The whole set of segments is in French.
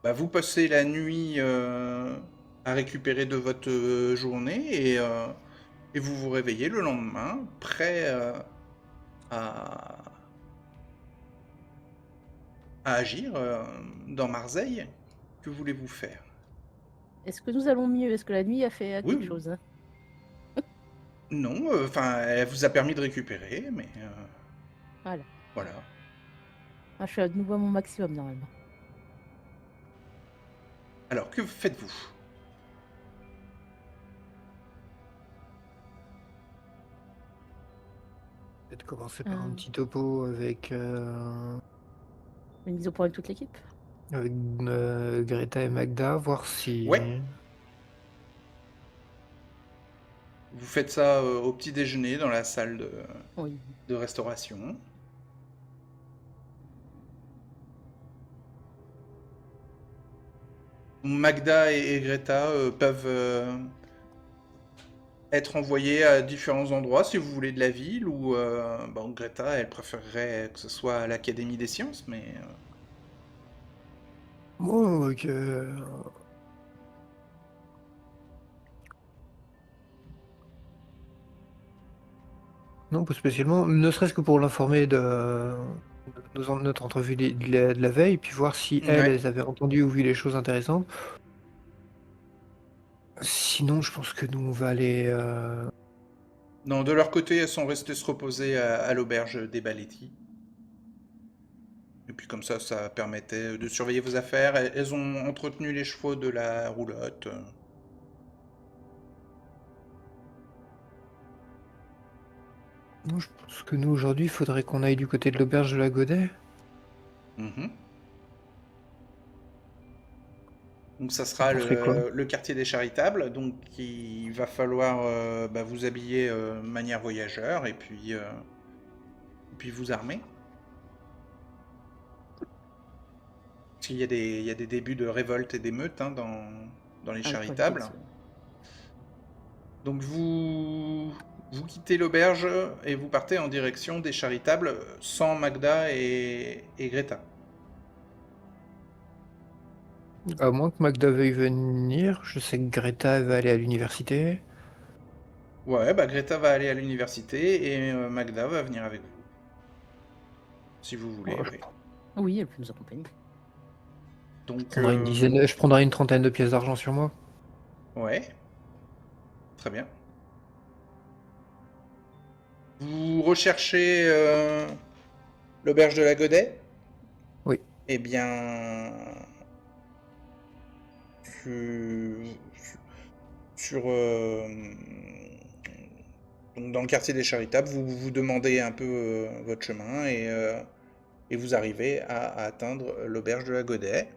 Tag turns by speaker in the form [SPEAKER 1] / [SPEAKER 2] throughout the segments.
[SPEAKER 1] Bah, vous passez la nuit à récupérer de votre journée et vous vous réveillez le lendemain, prêt à, à agir dans Marseille. Que voulez-vous faire?
[SPEAKER 2] Est-ce que nous allons mieux? Est-ce que la nuit a fait
[SPEAKER 1] Oui,
[SPEAKER 2] quelque
[SPEAKER 1] oui.
[SPEAKER 2] chose?
[SPEAKER 1] Non, enfin, elle vous a permis de récupérer, mais
[SPEAKER 2] Voilà.
[SPEAKER 1] voilà.
[SPEAKER 2] Ah, je suis à nouveau à mon maximum normalement.
[SPEAKER 1] Alors, que faites-vous?
[SPEAKER 3] Peut-être commencer par un
[SPEAKER 2] Euh,
[SPEAKER 3] petit topo
[SPEAKER 2] une mise au point avec toute l'équipe?
[SPEAKER 3] avec Greta et Magda, voir si...
[SPEAKER 1] Ouais, vous faites ça au petit déjeuner dans la salle
[SPEAKER 2] Oui.
[SPEAKER 1] de restauration. Magda et Greta peuvent être envoyées à différents endroits si vous voulez de la ville, ou bon, Greta, elle préférerait que ce soit à l'Académie des Sciences, mais
[SPEAKER 3] Moi, non, pas spécialement, ne serait-ce que pour l'informer de notre entrevue de la veille, puis voir si
[SPEAKER 1] ouais.
[SPEAKER 3] elles avaient entendu ou vu des choses intéressantes. Sinon, je pense que nous, on va aller...
[SPEAKER 1] Non, de leur côté, elles sont restées se reposer à l'auberge des Baletti. Et puis comme ça permettait de surveiller vos affaires. Elles ont entretenu les chevaux de la roulotte.
[SPEAKER 3] Non, je pense que nous, aujourd'hui, il faudrait qu'on aille du côté de l'auberge de la Godet.
[SPEAKER 1] Mhm. Donc ça
[SPEAKER 3] On
[SPEAKER 1] sera
[SPEAKER 3] penserait quoi?
[SPEAKER 1] le quartier des Charitables. Donc il va falloir bah, vous habiller manière voyageur et puis vous armer. Parce qu'il y a il y a des débuts de révolte et d'émeutes hein, dans les
[SPEAKER 2] Ah, quand
[SPEAKER 1] Charitables.
[SPEAKER 2] j'étais...
[SPEAKER 1] Donc vous quittez l'auberge et vous partez en direction des Charitables sans Magda et Greta.
[SPEAKER 3] À moins que Magda veuille venir, je sais que Greta elle va aller à l'université.
[SPEAKER 1] Ouais, bah Greta va aller à l'université et Magda va venir avec vous, si vous voulez,
[SPEAKER 3] Bon,
[SPEAKER 1] oui.
[SPEAKER 2] Oui, elle peut nous accompagner.
[SPEAKER 1] Donc,
[SPEAKER 3] je prendrai une trentaine de pièces d'argent sur moi.
[SPEAKER 1] ouais, très bien. Vous recherchez l'auberge de la Godet?
[SPEAKER 3] Oui.
[SPEAKER 1] Eh bien, sur, sur, donc dans le quartier des Charitables, vous demandez un peu votre chemin et vous arrivez à atteindre l'auberge de la Godet.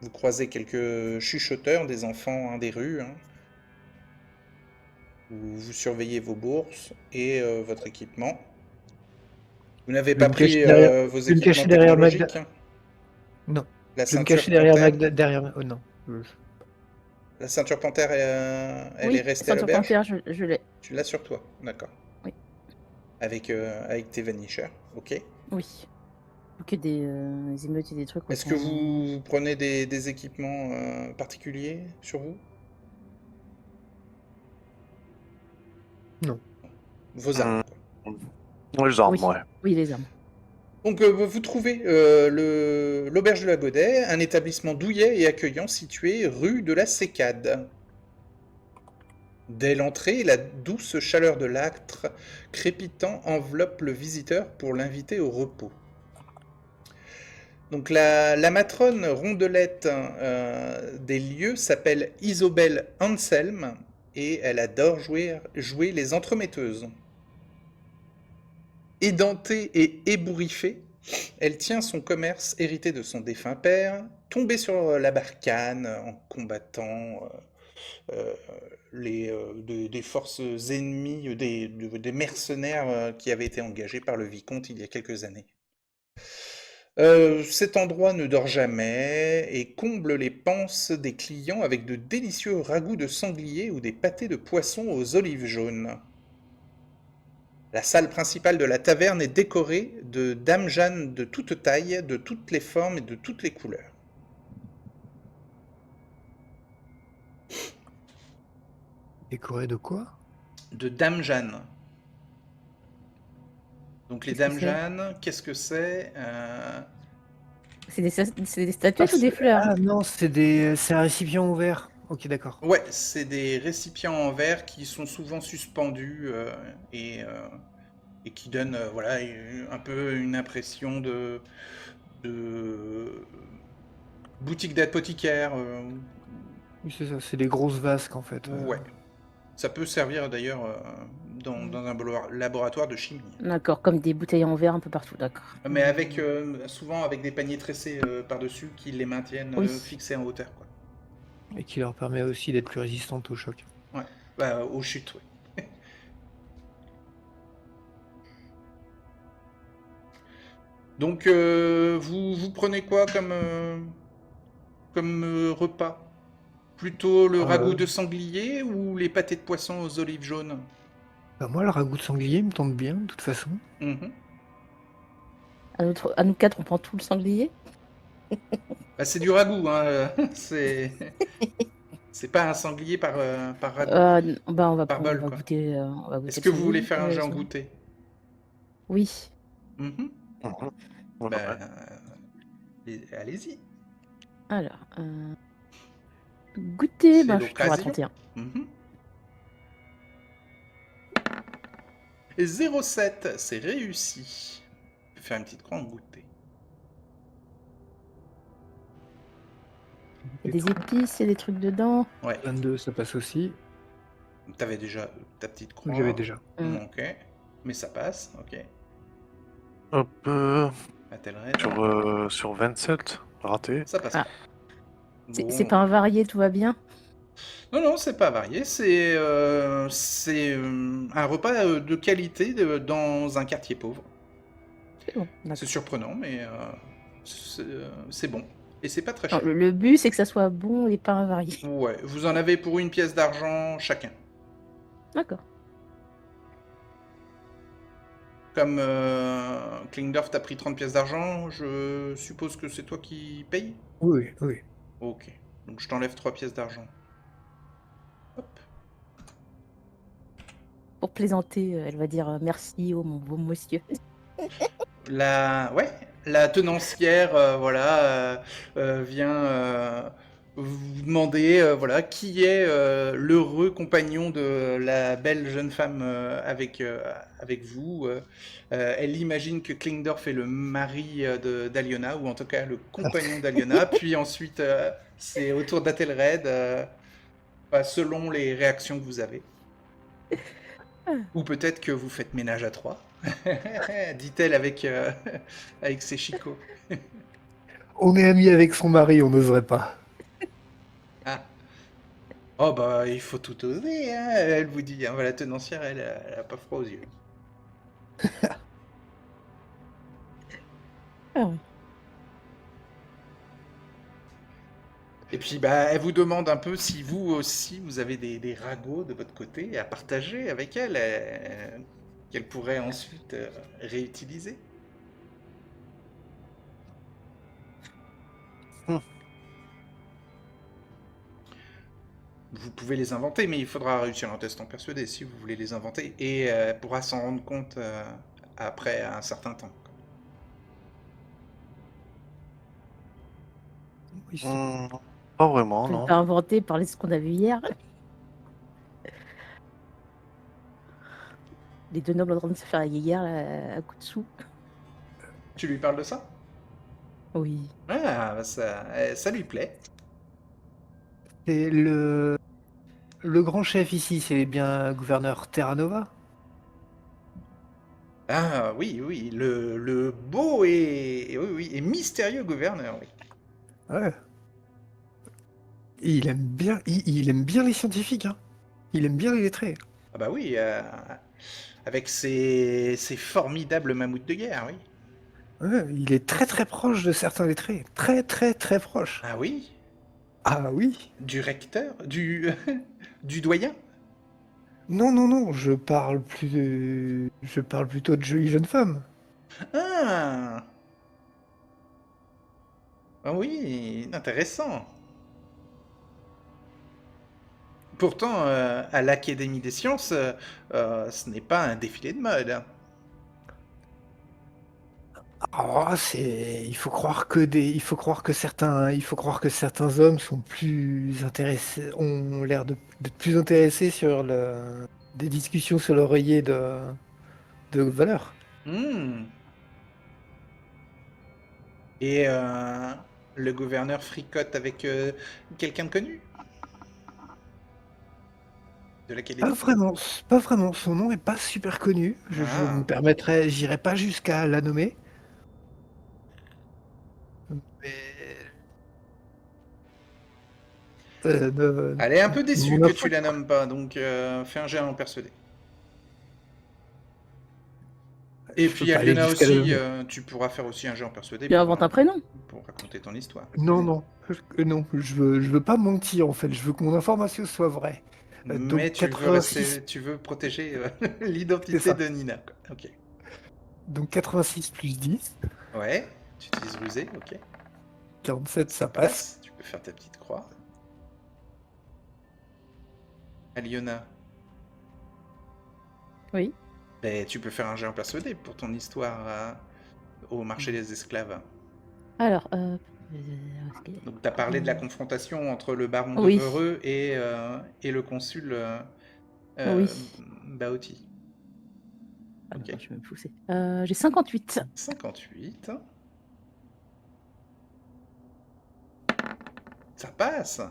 [SPEAKER 1] Vous croisez quelques chuchoteurs, des enfants hein, des rues, hein. Vous surveillez vos bourses et votre équipement. Vous n'avez
[SPEAKER 3] Je vais
[SPEAKER 1] pas
[SPEAKER 3] me cacher
[SPEAKER 1] pris
[SPEAKER 3] derrière,
[SPEAKER 1] vos
[SPEAKER 3] je vais me
[SPEAKER 1] équipements
[SPEAKER 3] cacher derrière
[SPEAKER 1] technologiques,
[SPEAKER 3] Magda.
[SPEAKER 1] hein.
[SPEAKER 3] Non.
[SPEAKER 1] La
[SPEAKER 3] Je vais me
[SPEAKER 1] ceinture
[SPEAKER 3] cacher derrière
[SPEAKER 1] panthère.
[SPEAKER 3] Magda, derrière. Oh non.
[SPEAKER 1] La ceinture panthère, elle est
[SPEAKER 2] Oui,
[SPEAKER 1] restée à
[SPEAKER 2] ceinture
[SPEAKER 1] l'auberge?
[SPEAKER 2] panthère, je l'ai.
[SPEAKER 1] Tu l'as sur toi, d'accord.
[SPEAKER 2] Oui,
[SPEAKER 1] Avec tes vanichers, ok.
[SPEAKER 2] oui. Que des émeutes et des trucs,
[SPEAKER 1] Est-ce que
[SPEAKER 2] autant...
[SPEAKER 1] vous prenez des équipements particuliers sur vous?
[SPEAKER 3] Non.
[SPEAKER 1] Vos armes,
[SPEAKER 4] Hmm,
[SPEAKER 1] quoi.
[SPEAKER 4] les armes,
[SPEAKER 2] Oui,
[SPEAKER 4] ouais.
[SPEAKER 2] oui, les armes.
[SPEAKER 1] Donc vous trouvez l'auberge de la Godet, un établissement douillet et accueillant situé rue de la Sécade. Dès l'entrée, la douce chaleur de l'âtre crépitant enveloppe le visiteur pour l'inviter au repos. Donc la matrone rondelette des lieux s'appelle Isobel Anselm et elle adore jouer les entremetteuses. Édentée et ébouriffée, elle tient son commerce hérité de son défunt père, tombé sur la barcane en combattant euh, des forces ennemies, des mercenaires qui avaient été engagés par le vicomte il y a quelques années. Cet endroit ne dort jamais et comble les panses des clients avec de délicieux ragoûts de sanglier ou des pâtés de poisson aux olives jaunes. La salle principale de la taverne est décorée de dames Jeanne de toutes tailles, de toutes les formes et de toutes les couleurs.
[SPEAKER 3] Décoré de quoi?
[SPEAKER 1] De dames Jeanne. Donc les
[SPEAKER 2] Qu'est-ce que
[SPEAKER 1] dames
[SPEAKER 2] c'est?
[SPEAKER 1] Jeanne, qu'est-ce que c'est?
[SPEAKER 2] C'est des statuettes ou des fleurs?
[SPEAKER 3] Ah non, c'est un récipient ouvert. Ok, d'accord.
[SPEAKER 1] Ouais, c'est des récipients en verre qui sont souvent suspendus et, euh, et qui donnent voilà, un peu une impression de boutique d'apothicaire.
[SPEAKER 3] Oui, c'est ça, c'est des grosses vasques en fait.
[SPEAKER 1] Ouais. Ça peut servir d'ailleurs dans un laboratoire de chimie.
[SPEAKER 2] D'accord, comme des bouteilles en verre un peu partout, d'accord.
[SPEAKER 1] Mais avec souvent avec des paniers tressés par-dessus qui les maintiennent
[SPEAKER 2] Oui.
[SPEAKER 1] fixés en hauteur, quoi.
[SPEAKER 3] Et qui leur permet aussi d'être plus résistantes au choc.
[SPEAKER 1] Ouais. Bah, aux chutes, ouais. Donc, vous prenez quoi comme repas? Plutôt le ragoût de sanglier ou les pâtés de poisson aux olives jaunes?
[SPEAKER 3] Bah moi, le ragoût de sanglier me tente bien, de toute façon.
[SPEAKER 1] Mhm.
[SPEAKER 2] À nous quatre, on prend tout le sanglier?
[SPEAKER 1] Bah, c'est du ragoût, hein. C'est pas un sanglier par ragoût,
[SPEAKER 2] Bah,
[SPEAKER 1] par
[SPEAKER 2] on
[SPEAKER 1] bol,
[SPEAKER 2] va
[SPEAKER 1] quoi.
[SPEAKER 2] goûter,
[SPEAKER 1] Est-ce
[SPEAKER 2] le
[SPEAKER 1] que vous voulez
[SPEAKER 2] sanglier.
[SPEAKER 1] faire un
[SPEAKER 2] Ouais,
[SPEAKER 1] jet en goûter?
[SPEAKER 2] oui.
[SPEAKER 1] Mhm.
[SPEAKER 4] Mhm. Ouais,
[SPEAKER 1] Bah,
[SPEAKER 4] ouais.
[SPEAKER 1] allez-y,
[SPEAKER 2] Alors, goûter,
[SPEAKER 1] c'est
[SPEAKER 2] bah, je suis toujours à
[SPEAKER 1] l'occasion.
[SPEAKER 2] 31.
[SPEAKER 1] Mhm. Et 0,7, c'est réussi. On peut faire une petite croix en goûter.
[SPEAKER 2] Il y a des épices, il y a des trucs dedans.
[SPEAKER 1] Ouais,
[SPEAKER 3] 22, ça passe aussi.
[SPEAKER 1] t'avais déjà ta petite croix.
[SPEAKER 3] J'avais déjà.
[SPEAKER 1] Ok, mais ça passe, ok.
[SPEAKER 4] Hop,
[SPEAKER 1] Athelred,
[SPEAKER 4] sur 27, raté.
[SPEAKER 1] ça passe
[SPEAKER 2] Ah.
[SPEAKER 1] pas.
[SPEAKER 2] C'est pas un varié, tout va bien?
[SPEAKER 1] Non, non, c'est pas varié, c'est un repas de qualité dans un quartier pauvre.
[SPEAKER 2] C'est bon,
[SPEAKER 1] C'est
[SPEAKER 2] d'accord.
[SPEAKER 1] surprenant, mais c'est bon. Et c'est pas très
[SPEAKER 2] Non,
[SPEAKER 1] cher.
[SPEAKER 2] le but, c'est que ça soit bon et pas un varié.
[SPEAKER 1] Ouais, vous en avez pour 1 pièce d'argent chacun.
[SPEAKER 2] D'accord.
[SPEAKER 1] Comme Klingdorf t'a pris 30 pièces d'argent, je suppose que c'est toi qui payes?
[SPEAKER 3] Oui, oui.
[SPEAKER 1] Ok, donc je t'enlève 3 pièces d'argent. Hop.
[SPEAKER 2] Pour plaisanter, elle va dire merci, oh mon beau monsieur.
[SPEAKER 1] La tenancière, voilà, vient vous demander, voilà, qui est l'heureux compagnon de la belle jeune femme avec vous. Elle imagine que Klingdorf est le mari d'Aliona, ou en tout cas le compagnon d'Aliona. Puis ensuite, c'est au tour d'Athelred, bah, selon les réactions que vous avez. Ou peut-être que vous faites ménage à trois, dit-elle avec ses chicots.
[SPEAKER 3] On est amis avec son mari, on n'oserait pas.
[SPEAKER 1] Ah. Oh bah il faut tout oser, hein, elle vous dit. Hein. La tenancière, elle a pas froid aux yeux.
[SPEAKER 2] Ah ouais.
[SPEAKER 1] Et puis bah elle vous demande un peu si vous aussi vous avez des ragots de votre côté à partager avec elle, qu'elle pourrait ensuite réutiliser. Vous pouvez les inventer, mais il faudra réussir un test en persuader si vous voulez les inventer, et elle pourra s'en rendre compte après un certain temps.
[SPEAKER 3] Oui,
[SPEAKER 4] Pas vraiment,
[SPEAKER 2] On peut
[SPEAKER 4] non.
[SPEAKER 2] pas inventer, parler de ce qu'on a vu hier. Les deux nobles en train de se faire la guéguerre là, à coups de sous.
[SPEAKER 1] Tu lui parles de ça?
[SPEAKER 2] Oui.
[SPEAKER 1] Ah, bah ça lui plaît.
[SPEAKER 3] Et le grand chef ici, c'est bien gouverneur Terranova?
[SPEAKER 1] Ah oui, oui, le beau et mystérieux gouverneur, oui.
[SPEAKER 3] Ouais. Il aime bien, il aime bien les scientifiques, hein. Il aime bien les lettrés.
[SPEAKER 1] Ah bah oui, avec ses formidables mammouths de guerre, oui.
[SPEAKER 3] Ouais, il est très très proche de certains lettrés. Très très très proche.
[SPEAKER 1] Ah oui,
[SPEAKER 3] Ah oui.
[SPEAKER 1] du recteur, du doyen.
[SPEAKER 3] Non, non, non, je parle plutôt de jolies jeunes femmes.
[SPEAKER 1] Ah! Ah oui, intéressant. Pourtant, à l'Académie des sciences, ce n'est pas un défilé de mode, hein.
[SPEAKER 3] Il faut croire que certains hommes sont ont l'air d'être plus intéressés sur des discussions sur l'oreiller de valeur.
[SPEAKER 1] Hmm. Et le gouverneur fricote avec quelqu'un de connu de
[SPEAKER 3] Pas
[SPEAKER 1] l'Académie?
[SPEAKER 3] vraiment, pas vraiment. Son nom est pas super connu.
[SPEAKER 1] Ah.
[SPEAKER 3] J'irai pas jusqu'à la nommer. Mais
[SPEAKER 1] Elle est un peu déçue
[SPEAKER 3] mon
[SPEAKER 1] que
[SPEAKER 3] info,
[SPEAKER 1] tu la nommes pas, donc fais un jet en persuader. Et
[SPEAKER 3] je peux
[SPEAKER 1] puis
[SPEAKER 3] pas aller
[SPEAKER 1] Aliona
[SPEAKER 3] jusqu'à la
[SPEAKER 1] aussi,
[SPEAKER 3] nommer.
[SPEAKER 1] tu pourras faire aussi un jet en persuader
[SPEAKER 2] Tu inventes un prénom.
[SPEAKER 1] pour raconter ton histoire.
[SPEAKER 3] Non, non, non. Je veux pas mentir en fait. Je veux que mon information soit vraie.
[SPEAKER 1] Mais
[SPEAKER 3] Donc
[SPEAKER 1] tu veux
[SPEAKER 3] 86,
[SPEAKER 1] rester, tu veux protéger
[SPEAKER 3] c'est
[SPEAKER 1] l'identité
[SPEAKER 3] ça.
[SPEAKER 1] de Nina, quoi. Ok.
[SPEAKER 3] Donc 86 plus 10,
[SPEAKER 1] Ouais, tu utilises rusé, ok.
[SPEAKER 3] 47,
[SPEAKER 1] Ça
[SPEAKER 3] ça passe.
[SPEAKER 1] passe, tu peux faire ta petite croix. Aliona,
[SPEAKER 2] Oui.
[SPEAKER 1] ben, tu peux faire un jet en persuader pour ton histoire au marché des esclaves.
[SPEAKER 2] Alors,
[SPEAKER 1] Donc, tu as parlé de la confrontation entre le baron de
[SPEAKER 2] oui.
[SPEAKER 1] Vereux et le consul
[SPEAKER 2] Oui.
[SPEAKER 1] Baoti.
[SPEAKER 2] Alors,
[SPEAKER 1] Ok.
[SPEAKER 2] je vais me pousser. J'ai 58.
[SPEAKER 1] 58. Ça passe.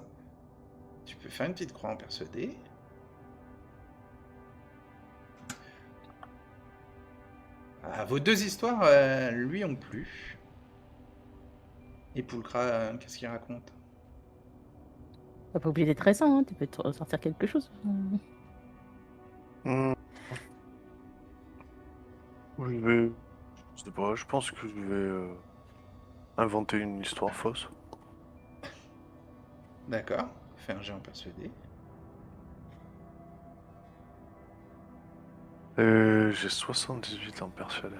[SPEAKER 1] Tu peux faire une petite croix en persuadé. Ah, vos deux histoires lui ont plu. Et Poulcra, qu'est-ce qu'il raconte?
[SPEAKER 2] T'as pas obligé d'être récent, hein. Tu peux te sortir quelque chose.
[SPEAKER 4] Hmm, je vais. Je sais pas, je pense que je vais inventer une histoire fausse.
[SPEAKER 1] D'accord. Fais un jet en persuadé.
[SPEAKER 4] J'ai 78 en persuadé.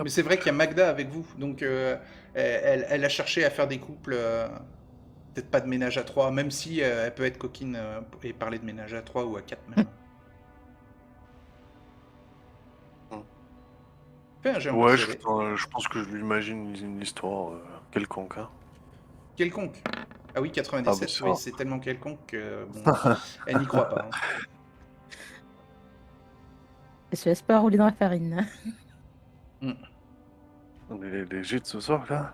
[SPEAKER 1] Mais c'est vrai qu'il y a Magda avec vous, donc elle a cherché à faire des couples, peut-être pas de ménage à trois, même si elle peut être coquine et parler de ménage à trois ou à quatre même.
[SPEAKER 4] Hmm.
[SPEAKER 1] Fais un jet en
[SPEAKER 4] Ouais,
[SPEAKER 1] persuadé.
[SPEAKER 4] je pense que je lui imagine une histoire quelconque, hein.
[SPEAKER 1] Quelconque. Ah oui,
[SPEAKER 4] Ah bah
[SPEAKER 1] 97,
[SPEAKER 4] ça.
[SPEAKER 1] oui, c'est tellement quelconque que bon, elle n'y croit pas, hein.
[SPEAKER 2] Je te laisse pas rouler dans la farine.
[SPEAKER 1] Mm.
[SPEAKER 4] Les jets de ce soir, là.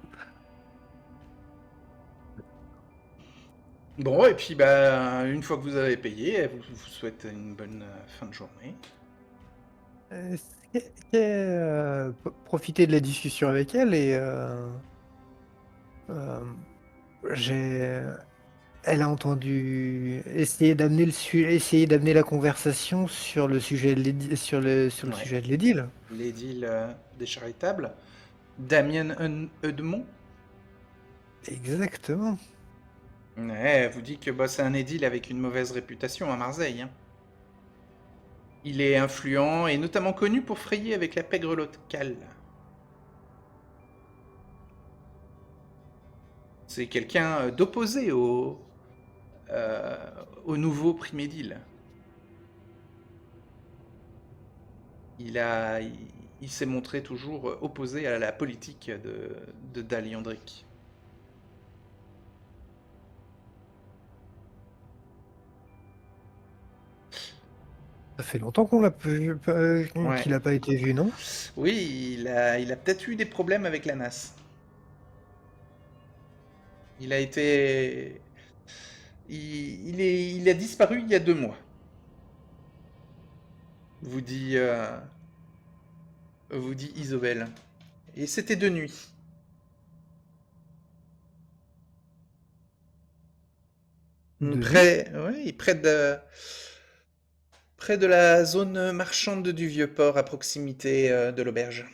[SPEAKER 1] Bon, et puis bah, une fois que vous avez payé, elle vous souhaite une bonne fin de journée.
[SPEAKER 3] Euh, Profiter de la discussion avec elle et euh, j'ai elle a entendu essayer d'amener la conversation sur le sujet de sur le
[SPEAKER 1] Ouais.
[SPEAKER 3] sujet de l'édile.
[SPEAKER 1] L'édile des charitables. Damien Eudemont.
[SPEAKER 3] Exactement.
[SPEAKER 1] Ouais, elle vous dit que bah, c'est un édile avec une mauvaise réputation à Marseille, hein. Il est influent et notamment connu pour frayer avec la pègre locale. C'est quelqu'un d'opposé euh, au nouveau primédile. Il s'est montré toujours opposé à la politique de Daliandric.
[SPEAKER 3] Ça fait longtemps
[SPEAKER 1] Ouais.
[SPEAKER 3] qu'il n'a pas été vu, non?
[SPEAKER 1] Oui, il a peut-être eu des problèmes avec la NAS. Il a été. Il a disparu il y a 2 mois. Vous dit, vous dit Isobel. Et c'était de nuit.
[SPEAKER 3] De nuit?
[SPEAKER 1] Oui, près de la zone marchande du Vieux-Port, à proximité de l'auberge.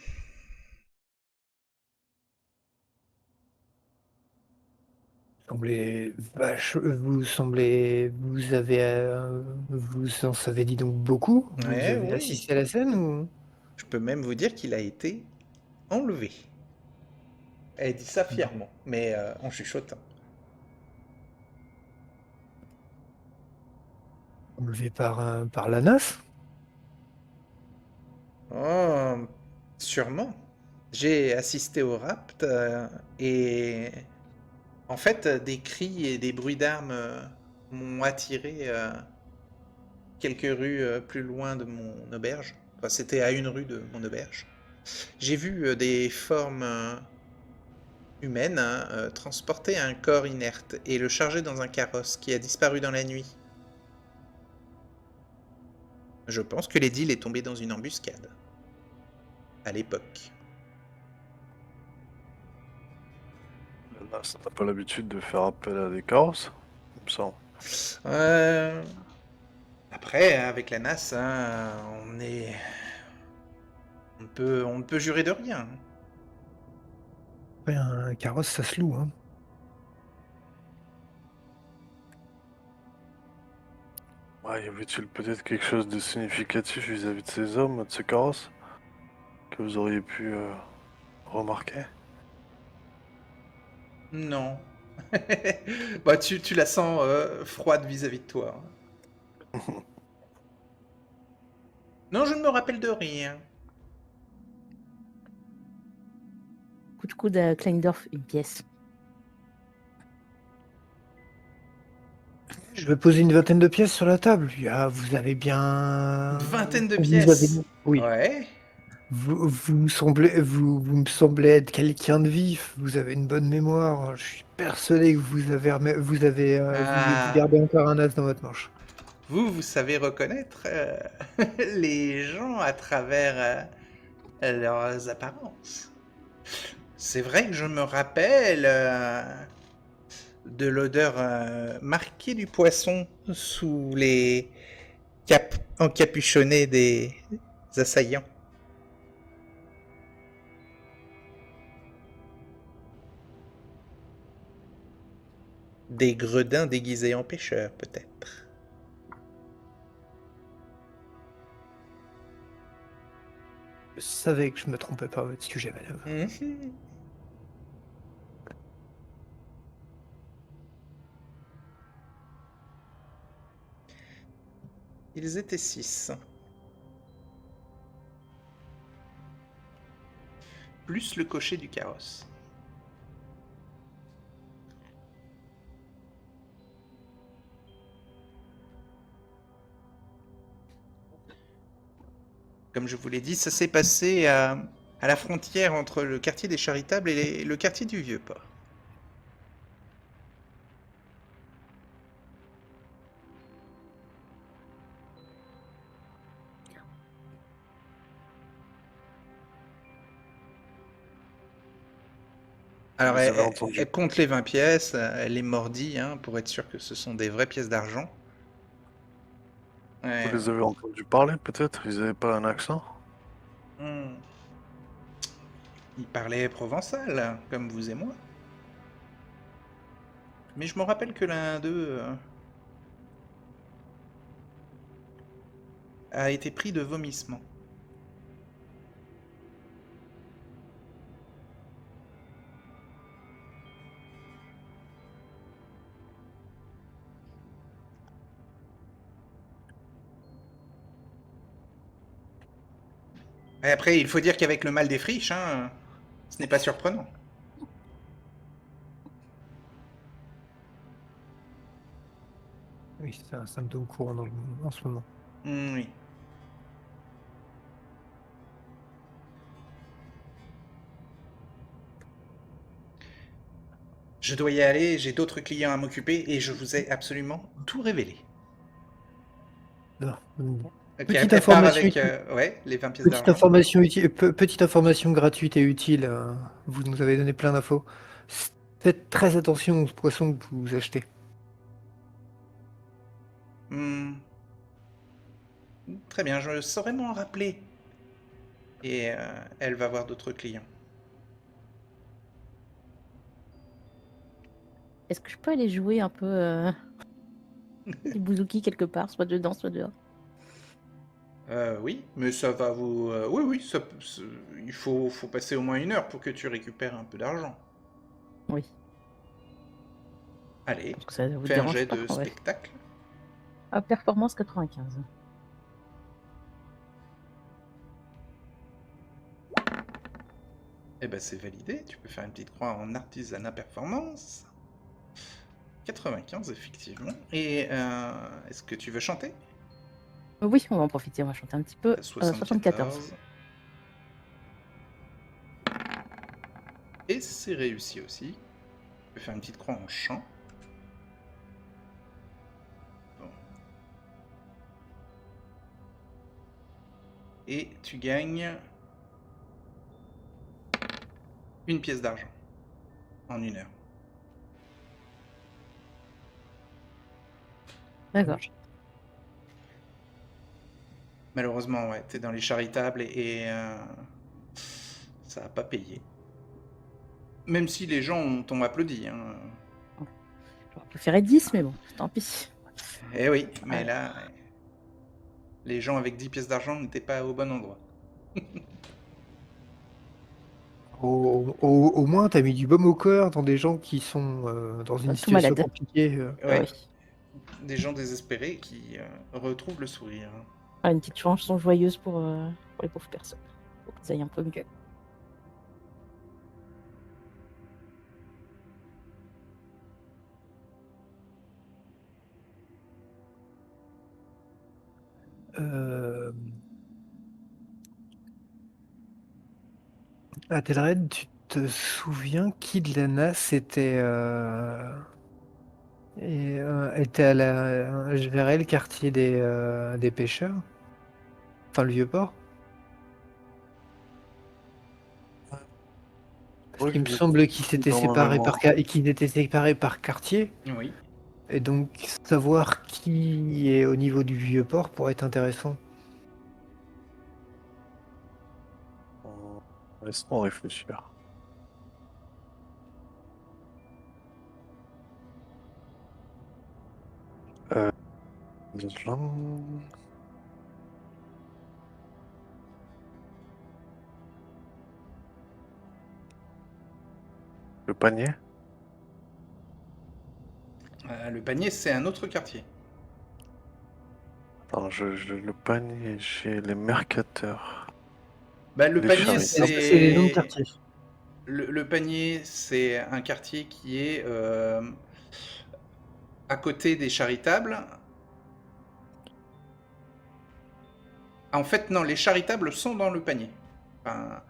[SPEAKER 3] Vous en savez dit donc beaucoup? Vous
[SPEAKER 1] Ouais,
[SPEAKER 3] avez
[SPEAKER 1] oui.
[SPEAKER 3] assisté à la scène ou?
[SPEAKER 1] Je peux même vous dire qu'il a été enlevé. Elle dit ça fièrement, mais en chuchotant.
[SPEAKER 3] Enlevé par la NAS?
[SPEAKER 1] Oh, sûrement. J'ai assisté au rapt et en fait, des cris et des bruits d'armes m'ont attiré quelques rues plus loin de mon auberge. Enfin, c'était à une rue de mon auberge. J'ai vu des formes humaines hein, transporter un corps inerte et le charger dans un carrosse qui a disparu dans la nuit. Je pense que l'édile est tombé dans une embuscade. À l'époque.
[SPEAKER 4] Là, ça n'a pas l'habitude de faire appel à des carrosses, comme ça.
[SPEAKER 1] Euh, Après, avec la NAS, hein, on ne peut jurer de rien. Hein.
[SPEAKER 3] Ouais, un carrosse, ça se loue, hein.
[SPEAKER 4] Ouais, y avait-il peut-être quelque chose de significatif vis-à-vis de ces hommes, de ces carrosses, que vous auriez pu remarquer?
[SPEAKER 1] Non. Bah, tu la sens froide vis-à-vis de toi. Hein. Non, je ne me rappelle de rien.
[SPEAKER 2] Coup de coude à Kleindorf, une pièce.
[SPEAKER 3] Je vais poser une vingtaine de pièces sur la table. Vous avez bien.
[SPEAKER 1] Une vingtaine de
[SPEAKER 3] Vous avez.
[SPEAKER 1] pièces.
[SPEAKER 3] Oui.
[SPEAKER 1] Ouais.
[SPEAKER 3] Vous me semblez être quelqu'un de vif. Vous avez une bonne mémoire. Je suis persuadé que vous
[SPEAKER 1] Ah,
[SPEAKER 3] gardez encore un as dans votre manche.
[SPEAKER 1] vous savez reconnaître les gens à travers leurs apparences. C'est vrai que je me rappelle de l'odeur marquée du poisson sous les capes encapuchonnées des assaillants. Des gredins déguisés en pêcheurs, peut-être.
[SPEAKER 3] Je savais que je me trompais pas à votre sujet, madame.
[SPEAKER 1] Mhm. Ils étaient 6. Plus le cocher du carrosse. Comme je vous l'ai dit, ça s'est passé à la frontière entre le quartier des Charitables et le quartier du Vieux-Port. Alors,
[SPEAKER 4] Vous avez entendu.
[SPEAKER 1] elle compte les 20 pièces, elle les mordit hein, pour être sûre que ce sont des vraies pièces d'argent.
[SPEAKER 4] Vous
[SPEAKER 1] Ouais.
[SPEAKER 4] les avez entendus parler, peut-être? Ils n'avaient pas un accent?
[SPEAKER 1] Hmm. Ils parlaient provençal, comme vous et moi. Mais je me rappelle que l'un d'eux a été pris de vomissements. Et après, il faut dire qu'avec le mal des friches, hein, ce n'est pas surprenant.
[SPEAKER 3] Oui, c'est un symptôme courant en ce moment.
[SPEAKER 1] Oui. Je dois y aller, j'ai d'autres clients à m'occuper et je vous ai absolument tout révélé.
[SPEAKER 3] Non.
[SPEAKER 1] Ok,
[SPEAKER 3] Petite
[SPEAKER 1] elle part
[SPEAKER 3] information
[SPEAKER 1] avec
[SPEAKER 3] utile.
[SPEAKER 1] ouais, les 20 pièces d'argent.
[SPEAKER 3] Petite information gratuite et utile. Vous nous avez donné plein d'infos. Faites très attention aux poissons que vous achetez.
[SPEAKER 1] Hmm, très bien, je saurai m'en rappeler. Et elle va voir d'autres clients.
[SPEAKER 2] Est-ce que je peux aller jouer un peu des bouzouki quelque part, soit dedans, soit dehors?
[SPEAKER 1] Oui, mais ça va vous... oui, oui, il faut passer au moins 1 heure pour que tu récupères un peu d'argent.
[SPEAKER 2] Oui.
[SPEAKER 1] Allez,
[SPEAKER 2] Parce que ça vous
[SPEAKER 1] fais un
[SPEAKER 2] dérange
[SPEAKER 1] jet
[SPEAKER 2] pas,
[SPEAKER 1] de
[SPEAKER 2] ouais.
[SPEAKER 1] spectacle.
[SPEAKER 2] Ah, performance 95.
[SPEAKER 1] Eh ben c'est validé, tu peux faire une petite croix en artisanat performance. 95, effectivement. Et est-ce que tu veux chanter?
[SPEAKER 2] Oui, on va en profiter, on va chanter un petit peu. 74.
[SPEAKER 1] 74. Et c'est réussi aussi. Tu peux faire une petite croix en chant. Bon. Et tu gagnes 1 pièce d'argent en 1 heure.
[SPEAKER 2] D'accord.
[SPEAKER 1] Malheureusement, ouais, t'es dans les charitables et ça n'a pas payé. Même si les gens t'ont applaudi. Hein.
[SPEAKER 2] J'aurais préféré 10, mais bon, tant pis.
[SPEAKER 1] Eh oui, mais
[SPEAKER 2] Ouais.
[SPEAKER 1] là, les gens avec 10 pièces d'argent n'étaient pas au bon endroit.
[SPEAKER 3] Au moins, t'as mis du baume au cœur dans des gens qui sont dans une
[SPEAKER 2] Tout
[SPEAKER 3] situation
[SPEAKER 2] malade.
[SPEAKER 3] compliquée.
[SPEAKER 1] Ouais,
[SPEAKER 2] Oui.
[SPEAKER 1] des gens désespérés qui retrouvent le sourire.
[SPEAKER 2] Ah, une petite chanson joyeuse pour les pauvres personnes. Pour qu'ils aillent un peu mieux.
[SPEAKER 3] Euh... Athelred, tu te souviens qui de la NAS était à gérait le quartier des pêcheurs? Enfin, le Vieux-Port? Parce
[SPEAKER 4] Oui,
[SPEAKER 3] qu'il me
[SPEAKER 4] j'ai
[SPEAKER 3] semble qu'ils s'étaient
[SPEAKER 4] dans ma
[SPEAKER 3] séparés
[SPEAKER 4] mémoire.
[SPEAKER 3] et qu'ils étaient séparés par quartier.
[SPEAKER 1] Oui.
[SPEAKER 3] Et donc, savoir qui est au niveau du Vieux-Port pourrait être intéressant.
[SPEAKER 4] Laisse-moi réfléchir. Euh, Le panier?
[SPEAKER 1] Le panier, c'est un autre quartier.
[SPEAKER 4] Attends, le panier, j'ai les mercateurs.
[SPEAKER 1] Bah, le
[SPEAKER 4] Les
[SPEAKER 1] panier,
[SPEAKER 4] charitables.
[SPEAKER 3] C'est les noms de
[SPEAKER 1] c'est...
[SPEAKER 3] quartier.
[SPEAKER 1] Le panier, c'est un quartier qui est à côté des charitables. En fait, non, les charitables sont dans le panier. Enfin,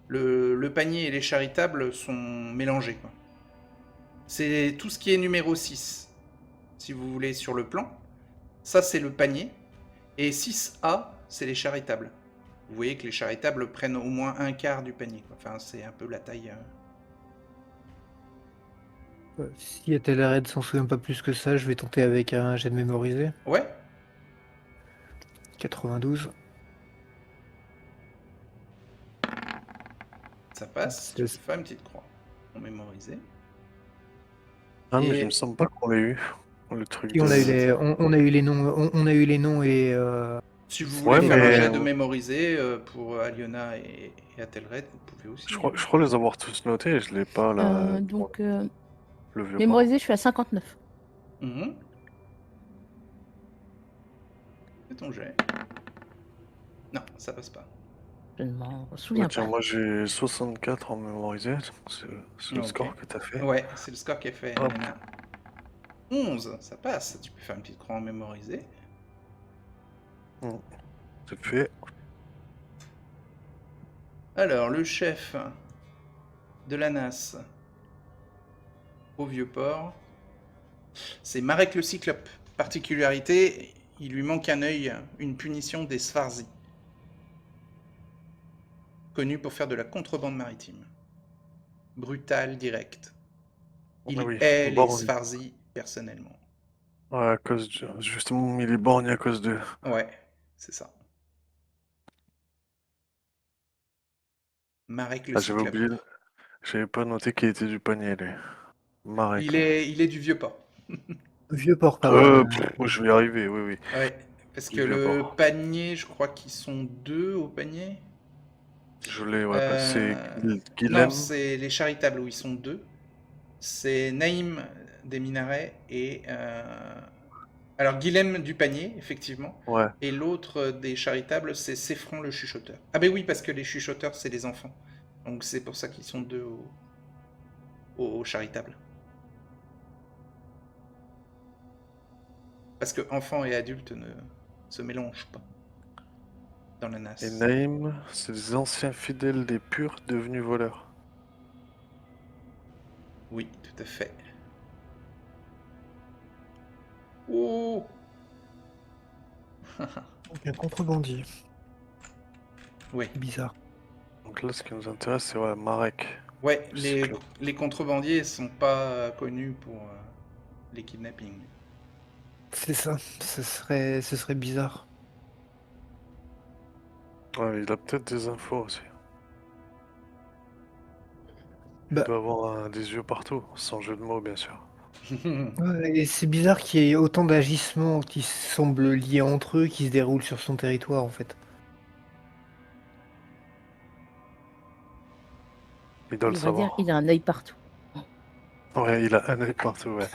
[SPEAKER 1] le panier et les charitables sont mélangés, quoi. C'est tout ce qui est numéro 6, si vous voulez, sur le plan. Ça, c'est le panier. Et 6A, c'est les charitables. Vous voyez que les charitables prennent au moins 1/4 du panier, quoi. Enfin, c'est un peu la taille...
[SPEAKER 3] Si Athelred s'en souvient pas plus que ça, je vais tenter avec un jet de mémoriser.
[SPEAKER 1] Ouais,
[SPEAKER 3] 92.
[SPEAKER 1] ça passe. Tu peux
[SPEAKER 3] C'est-
[SPEAKER 1] faire une petite croix. On mémorisé.
[SPEAKER 4] Ah, mais il
[SPEAKER 1] Et
[SPEAKER 4] me semble pas qu'on l'ait eu. Le truc
[SPEAKER 3] Si
[SPEAKER 4] de.
[SPEAKER 3] on a eu on a eu les noms, on a eu les noms et
[SPEAKER 1] si vous voulez
[SPEAKER 4] Ouais,
[SPEAKER 1] faire un
[SPEAKER 4] mais
[SPEAKER 1] jet de mémoriser pour Aliona et Athelred, vous pouvez aussi.
[SPEAKER 4] je crois les avoir tous notés et je l'ai pas là.
[SPEAKER 2] Donc,
[SPEAKER 4] Le vieux port.
[SPEAKER 2] mémoriser, je suis à 59.
[SPEAKER 1] Mhm. Fais ton jet. Non, ça passe pas.
[SPEAKER 2] Je ne m'en
[SPEAKER 4] Bah,
[SPEAKER 2] souviens
[SPEAKER 4] tiens,
[SPEAKER 2] pas.
[SPEAKER 4] moi j'ai 64 en mémorisé. C'est le
[SPEAKER 1] Ok.
[SPEAKER 4] score que t'as fait.
[SPEAKER 1] Ouais, c'est le score qui est fait,
[SPEAKER 4] Hop.
[SPEAKER 1] Aliona. 11, ça passe. Tu peux faire une petite croix en mémorisé.
[SPEAKER 4] C'est fait.
[SPEAKER 1] Alors, le chef de la NAS au Vieux-Port, c'est Marek le Cyclope. Particularité, il lui manque un œil, une punition des Sfarzi. Connu pour faire de la contrebande maritime. Brutal, direct. Il
[SPEAKER 4] Ah oui,
[SPEAKER 1] hait les
[SPEAKER 4] borgne.
[SPEAKER 1] Sfarzi personnellement.
[SPEAKER 4] Ouais, à cause justement, il est borgne à cause de.
[SPEAKER 1] Ouais, c'est ça. Marek le
[SPEAKER 4] Ah, j'avais
[SPEAKER 1] Cyclope.
[SPEAKER 4] oublié. J'avais pas noté qu'il était du panier, lui. Marek.
[SPEAKER 1] Il est du Vieux-Port.
[SPEAKER 3] Vieux port, pas mal.
[SPEAKER 4] Moi, je vais y arriver, oui.
[SPEAKER 1] Ouais, parce que
[SPEAKER 4] Du
[SPEAKER 1] le
[SPEAKER 4] Vieux-Port.
[SPEAKER 1] panier, je crois qu'ils sont 2 au panier.
[SPEAKER 4] Je l'ai, ouais. C'est
[SPEAKER 1] Non,
[SPEAKER 4] Guilhem.
[SPEAKER 1] c'est les charitables où ils sont 2. C'est Naïm des Minarets et... Alors, Guilhem du panier, effectivement.
[SPEAKER 4] Ouais.
[SPEAKER 1] Et l'autre des charitables, c'est Séfran le chuchoteur. Ah ben oui, parce que les chuchoteurs, c'est les enfants. Donc c'est pour ça qu'ils sont 2 au charitable. Parce que enfants et adultes ne se mélangent pas dans la
[SPEAKER 4] Et
[SPEAKER 1] NAS.
[SPEAKER 4] Naïm, c'est des anciens fidèles des purs devenus voleurs.
[SPEAKER 1] Oui, tout à fait. Oh
[SPEAKER 3] Donc, un contrebandier.
[SPEAKER 1] Oui.
[SPEAKER 3] C'est bizarre.
[SPEAKER 4] Donc là, ce qui nous intéresse, c'est ouais, Marek.
[SPEAKER 1] Ouais,
[SPEAKER 4] Le cyclope.
[SPEAKER 1] les contrebandiers sont pas connus pour les kidnappings.
[SPEAKER 3] C'est ça. Ce serait bizarre.
[SPEAKER 4] Ouais, il a peut-être des infos aussi. Il
[SPEAKER 3] Bah,
[SPEAKER 4] doit avoir des yeux partout, sans jeu de mots, bien sûr.
[SPEAKER 3] ouais, et c'est bizarre qu'il y ait autant d'agissements qui semblent liés entre eux, qui se déroulent sur son territoire, en fait.
[SPEAKER 4] Il doit le
[SPEAKER 2] On va dire
[SPEAKER 4] savoir.
[SPEAKER 2] qu'il a un œil partout.
[SPEAKER 4] Ouais, il a un œil partout, ouais.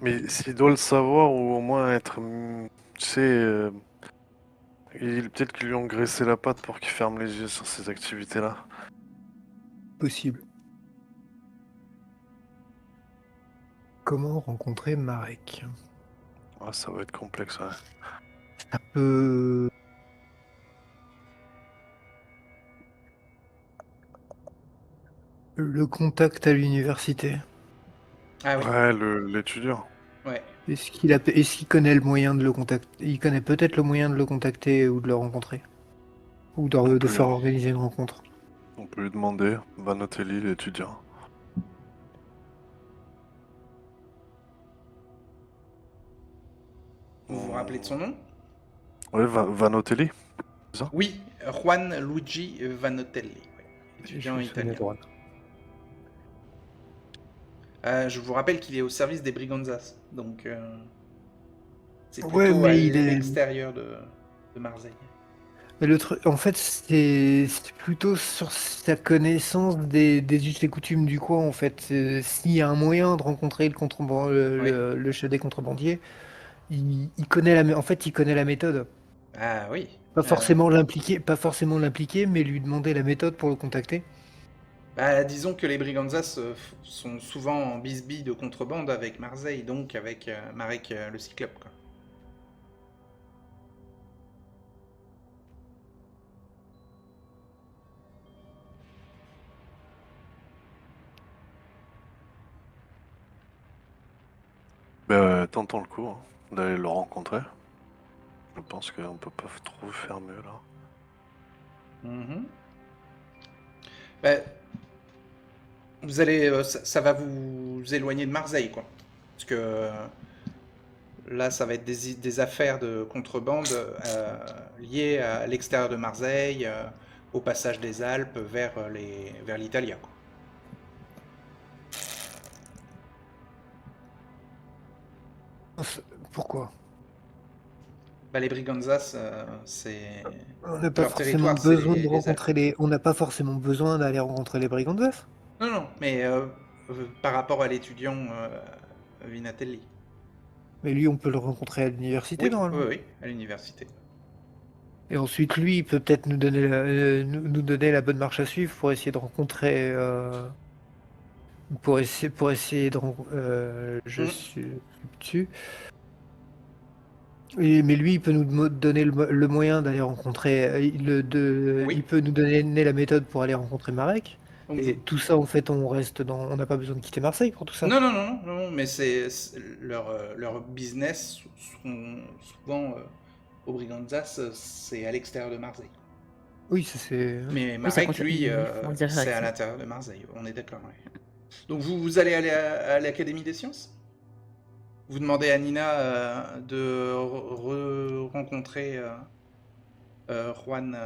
[SPEAKER 4] Mais s'il doit le savoir, ou au moins être... tu sais, peut-être qu'ils lui ont graissé la patte pour qu'il ferme les yeux sur ces activités-là.
[SPEAKER 3] Possible. Comment rencontrer Marek?
[SPEAKER 4] Ouais, ça va être complexe, ouais.
[SPEAKER 3] Ça peut... Le contact à l'université.
[SPEAKER 1] Ah oui,
[SPEAKER 4] Ouais, l'étudiant.
[SPEAKER 1] ouais.
[SPEAKER 3] Est-ce qu'il connaît le moyen de le contacter? Il connaît peut-être le moyen de le contacter ou de le rencontrer. Ou
[SPEAKER 4] On
[SPEAKER 3] de
[SPEAKER 4] peut,
[SPEAKER 3] faire organiser une rencontre.
[SPEAKER 4] on peut lui demander, Vanotelli, l'étudiant.
[SPEAKER 1] Vous vous rappelez de son nom?
[SPEAKER 4] Ouais, Vanotelli, c'est ça?
[SPEAKER 1] Oui, Juan Luigi Vanotelli, ouais,
[SPEAKER 3] Je
[SPEAKER 1] étudiant
[SPEAKER 3] me souviens
[SPEAKER 1] italien.
[SPEAKER 3] droit.
[SPEAKER 1] Je vous rappelle qu'il est au service des Briganzas, donc c'est
[SPEAKER 3] Ouais,
[SPEAKER 1] plutôt à
[SPEAKER 3] mais il est...
[SPEAKER 1] l'extérieur de Marseille.
[SPEAKER 3] Mais le truc, en fait, c'est plutôt sur sa connaissance des us et coutumes du coin, en fait. S'il y a un moyen de rencontrer
[SPEAKER 1] Oui.
[SPEAKER 3] le chef des contrebandiers, il connaît en fait, il connaît la méthode.
[SPEAKER 1] Ah oui.
[SPEAKER 3] Pas forcément l'impliquer, mais lui demander la méthode pour le contacter.
[SPEAKER 1] Bah, disons que les Briganzas sont souvent en bisbille de contrebande avec Marseille, donc avec Marek le Cyclope, quoi.
[SPEAKER 4] Tentons le coup, hein, d'aller le rencontrer. Je pense qu'on peut pas trop faire mieux, là.
[SPEAKER 1] Mhm. Bah, vous allez, ça va vous éloigner de Marseille, quoi. Parce que là, ça va être des affaires de contrebande liées à l'extérieur de Marseille, au passage des Alpes vers l'Italia, quoi.
[SPEAKER 3] Pourquoi?
[SPEAKER 1] Bah, les Briganzas, c'est
[SPEAKER 3] On n'a pas
[SPEAKER 1] leur
[SPEAKER 3] forcément
[SPEAKER 1] territoire, c'est
[SPEAKER 3] besoin de
[SPEAKER 1] les Alpes.
[SPEAKER 3] rencontrer les... On n'a pas forcément besoin d'aller rencontrer les Brigandas.
[SPEAKER 1] Non, non, mais par rapport à l'étudiant Vinatelli.
[SPEAKER 3] Mais lui, on peut le rencontrer à l'université,
[SPEAKER 1] Oui, oui,
[SPEAKER 3] normalement.
[SPEAKER 1] oui, à l'université.
[SPEAKER 3] Et ensuite, lui, il peut peut-être nous donner la bonne marche à suivre pour essayer de rencontrer... pour essayer de je
[SPEAKER 1] Hmm.
[SPEAKER 3] suis dessus. Mais lui, il peut nous donner le moyen d'aller rencontrer.
[SPEAKER 1] Oui.
[SPEAKER 3] Il peut nous donner la méthode pour aller rencontrer Marek.
[SPEAKER 1] Donc
[SPEAKER 3] Et tout ça, en fait, on reste dans. On n'a pas besoin de quitter Marseille pour tout ça.
[SPEAKER 1] non, non, non, non, non, mais leur business sont souvent au Briganzas, c'est à l'extérieur de Marseille.
[SPEAKER 3] Oui, ça c'est.
[SPEAKER 1] Mais
[SPEAKER 2] Oui, ça
[SPEAKER 1] Marek,
[SPEAKER 2] compte.
[SPEAKER 1] lui,
[SPEAKER 2] Ils font direct.
[SPEAKER 1] c'est à l'intérieur de Marseille, on est d'accord. Ouais. Donc vous allez aller à l'Académie des Sciences? Vous demandez à Nina de rencontrer Juan.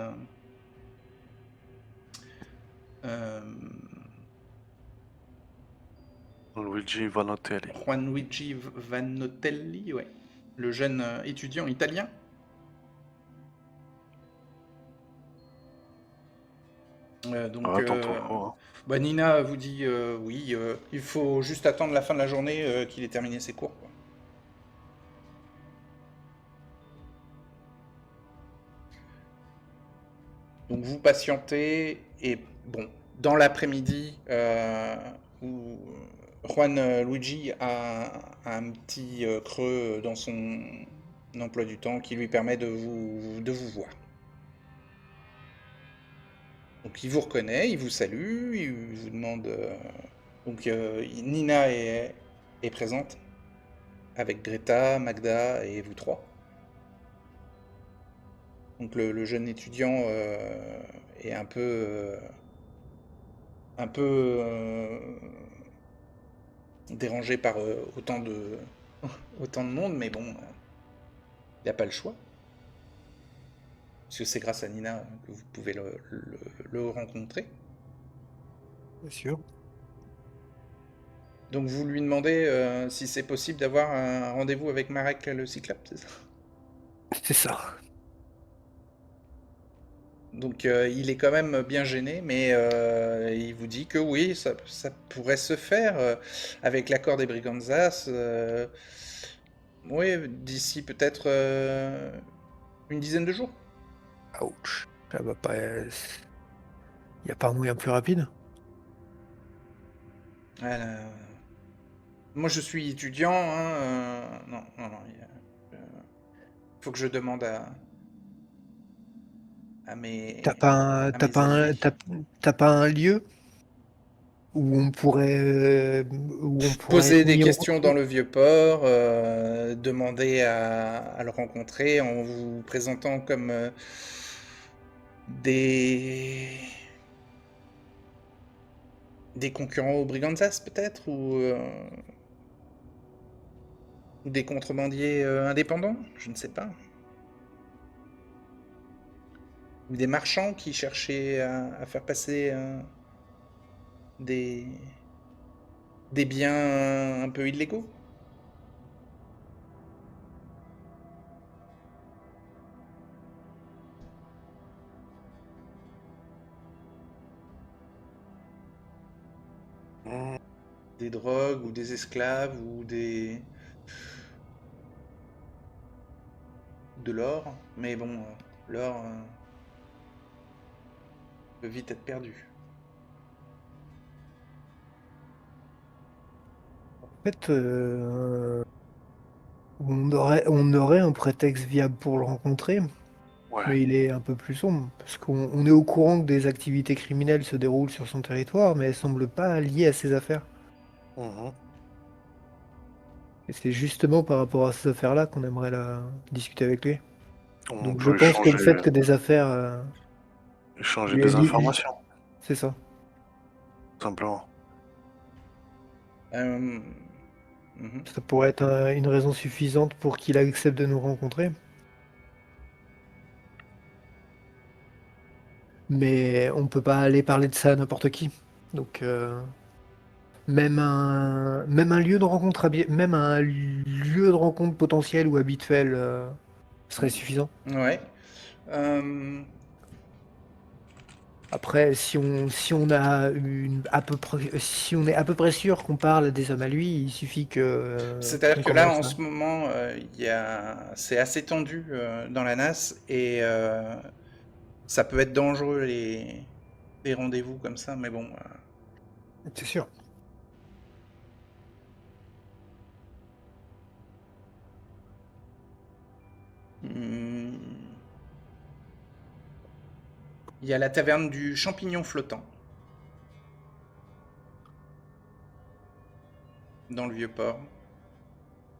[SPEAKER 4] Luigi Vanotelli.
[SPEAKER 1] Juan Luigi Vanotelli, ouais. Le jeune étudiant italien. Donc,
[SPEAKER 4] Tentons-le, hein.
[SPEAKER 1] bah, Nina vous dit oui, il faut juste attendre la fin de la journée qu'il ait terminé ses cours, quoi. Donc vous patientez et bon, dans l'après-midi, où Juan Luigi a un petit creux dans son emploi du temps qui lui permet de vous voir. Donc il vous reconnaît, il vous salue, il vous demande... Donc Nina est présente avec Greta, Magda et vous trois. Donc le jeune étudiant est un peu dérangé par autant de monde, mais bon, il n'a pas le choix. Parce que c'est grâce à Nina que vous pouvez le rencontrer.
[SPEAKER 3] Bien sûr.
[SPEAKER 1] Donc vous lui demandez si c'est possible d'avoir un rendez-vous avec Marek le Cyclope, c'est ça?
[SPEAKER 3] C'est ça.
[SPEAKER 1] Donc il est quand même bien gêné, mais il vous dit que oui, ça pourrait se faire avec l'accord des Briganzas. Oui, d'ici peut-être une dizaine de jours.
[SPEAKER 3] Ouch. Ça va pas. Il n'y a pas un moyen plus rapide?
[SPEAKER 1] Voilà. Moi je suis étudiant, hein, non, faut que je demande à mes,
[SPEAKER 3] T'as pas un,
[SPEAKER 1] à mes alliés.
[SPEAKER 3] t'as pas un lieu où on pourrait,
[SPEAKER 1] Poser
[SPEAKER 3] être
[SPEAKER 1] des
[SPEAKER 3] mis en
[SPEAKER 1] questions dans
[SPEAKER 3] contact?
[SPEAKER 1] le Vieux-Port, demander à le rencontrer en vous présentant comme des concurrents aux Briganzas peut-être, ou des contrebandiers indépendants, je ne sais pas. Ou des marchands qui cherchaient à faire passer des, des biens un peu illégaux.
[SPEAKER 4] Hmm.
[SPEAKER 1] Des drogues ou des esclaves ou de l'or. Mais bon, l'or peut vite être perdu.
[SPEAKER 3] En fait, on aurait un prétexte viable pour le rencontrer,
[SPEAKER 4] Ouais.
[SPEAKER 3] mais il est un peu plus sombre, parce qu'on est au courant que des activités criminelles se déroulent sur son territoire, mais elles semblent pas liées à ses affaires.
[SPEAKER 4] Mhm.
[SPEAKER 3] Et c'est justement par rapport à ces affaires-là qu'on aimerait discuter avec lui.
[SPEAKER 4] On
[SPEAKER 3] Donc je
[SPEAKER 4] peut
[SPEAKER 3] pense que le fait que des affaires
[SPEAKER 4] échanger
[SPEAKER 3] lui aient
[SPEAKER 4] des informations,
[SPEAKER 3] c'est ça.
[SPEAKER 4] simplement.
[SPEAKER 1] Mhm.
[SPEAKER 3] Ça pourrait être une raison suffisante pour qu'il accepte de nous rencontrer. Mais on peut pas aller parler de ça à n'importe qui. Donc même un lieu de rencontre même un lieu de rencontre potentiel ou habituel serait suffisant.
[SPEAKER 1] Ouais. Euh,
[SPEAKER 3] Après, si on a à peu près, si on est à peu près sûr qu'on parle des hommes à lui, il suffit
[SPEAKER 1] C'est-à-dire
[SPEAKER 3] qu'on
[SPEAKER 1] que là,
[SPEAKER 3] commence
[SPEAKER 1] en
[SPEAKER 3] à...
[SPEAKER 1] ce moment, c'est assez tendu dans la NAS et ça peut être dangereux les rendez-vous comme ça, mais bon.
[SPEAKER 3] C'est sûr.
[SPEAKER 1] Hmm. Il y a la taverne du champignon flottant dans le Vieux-Port,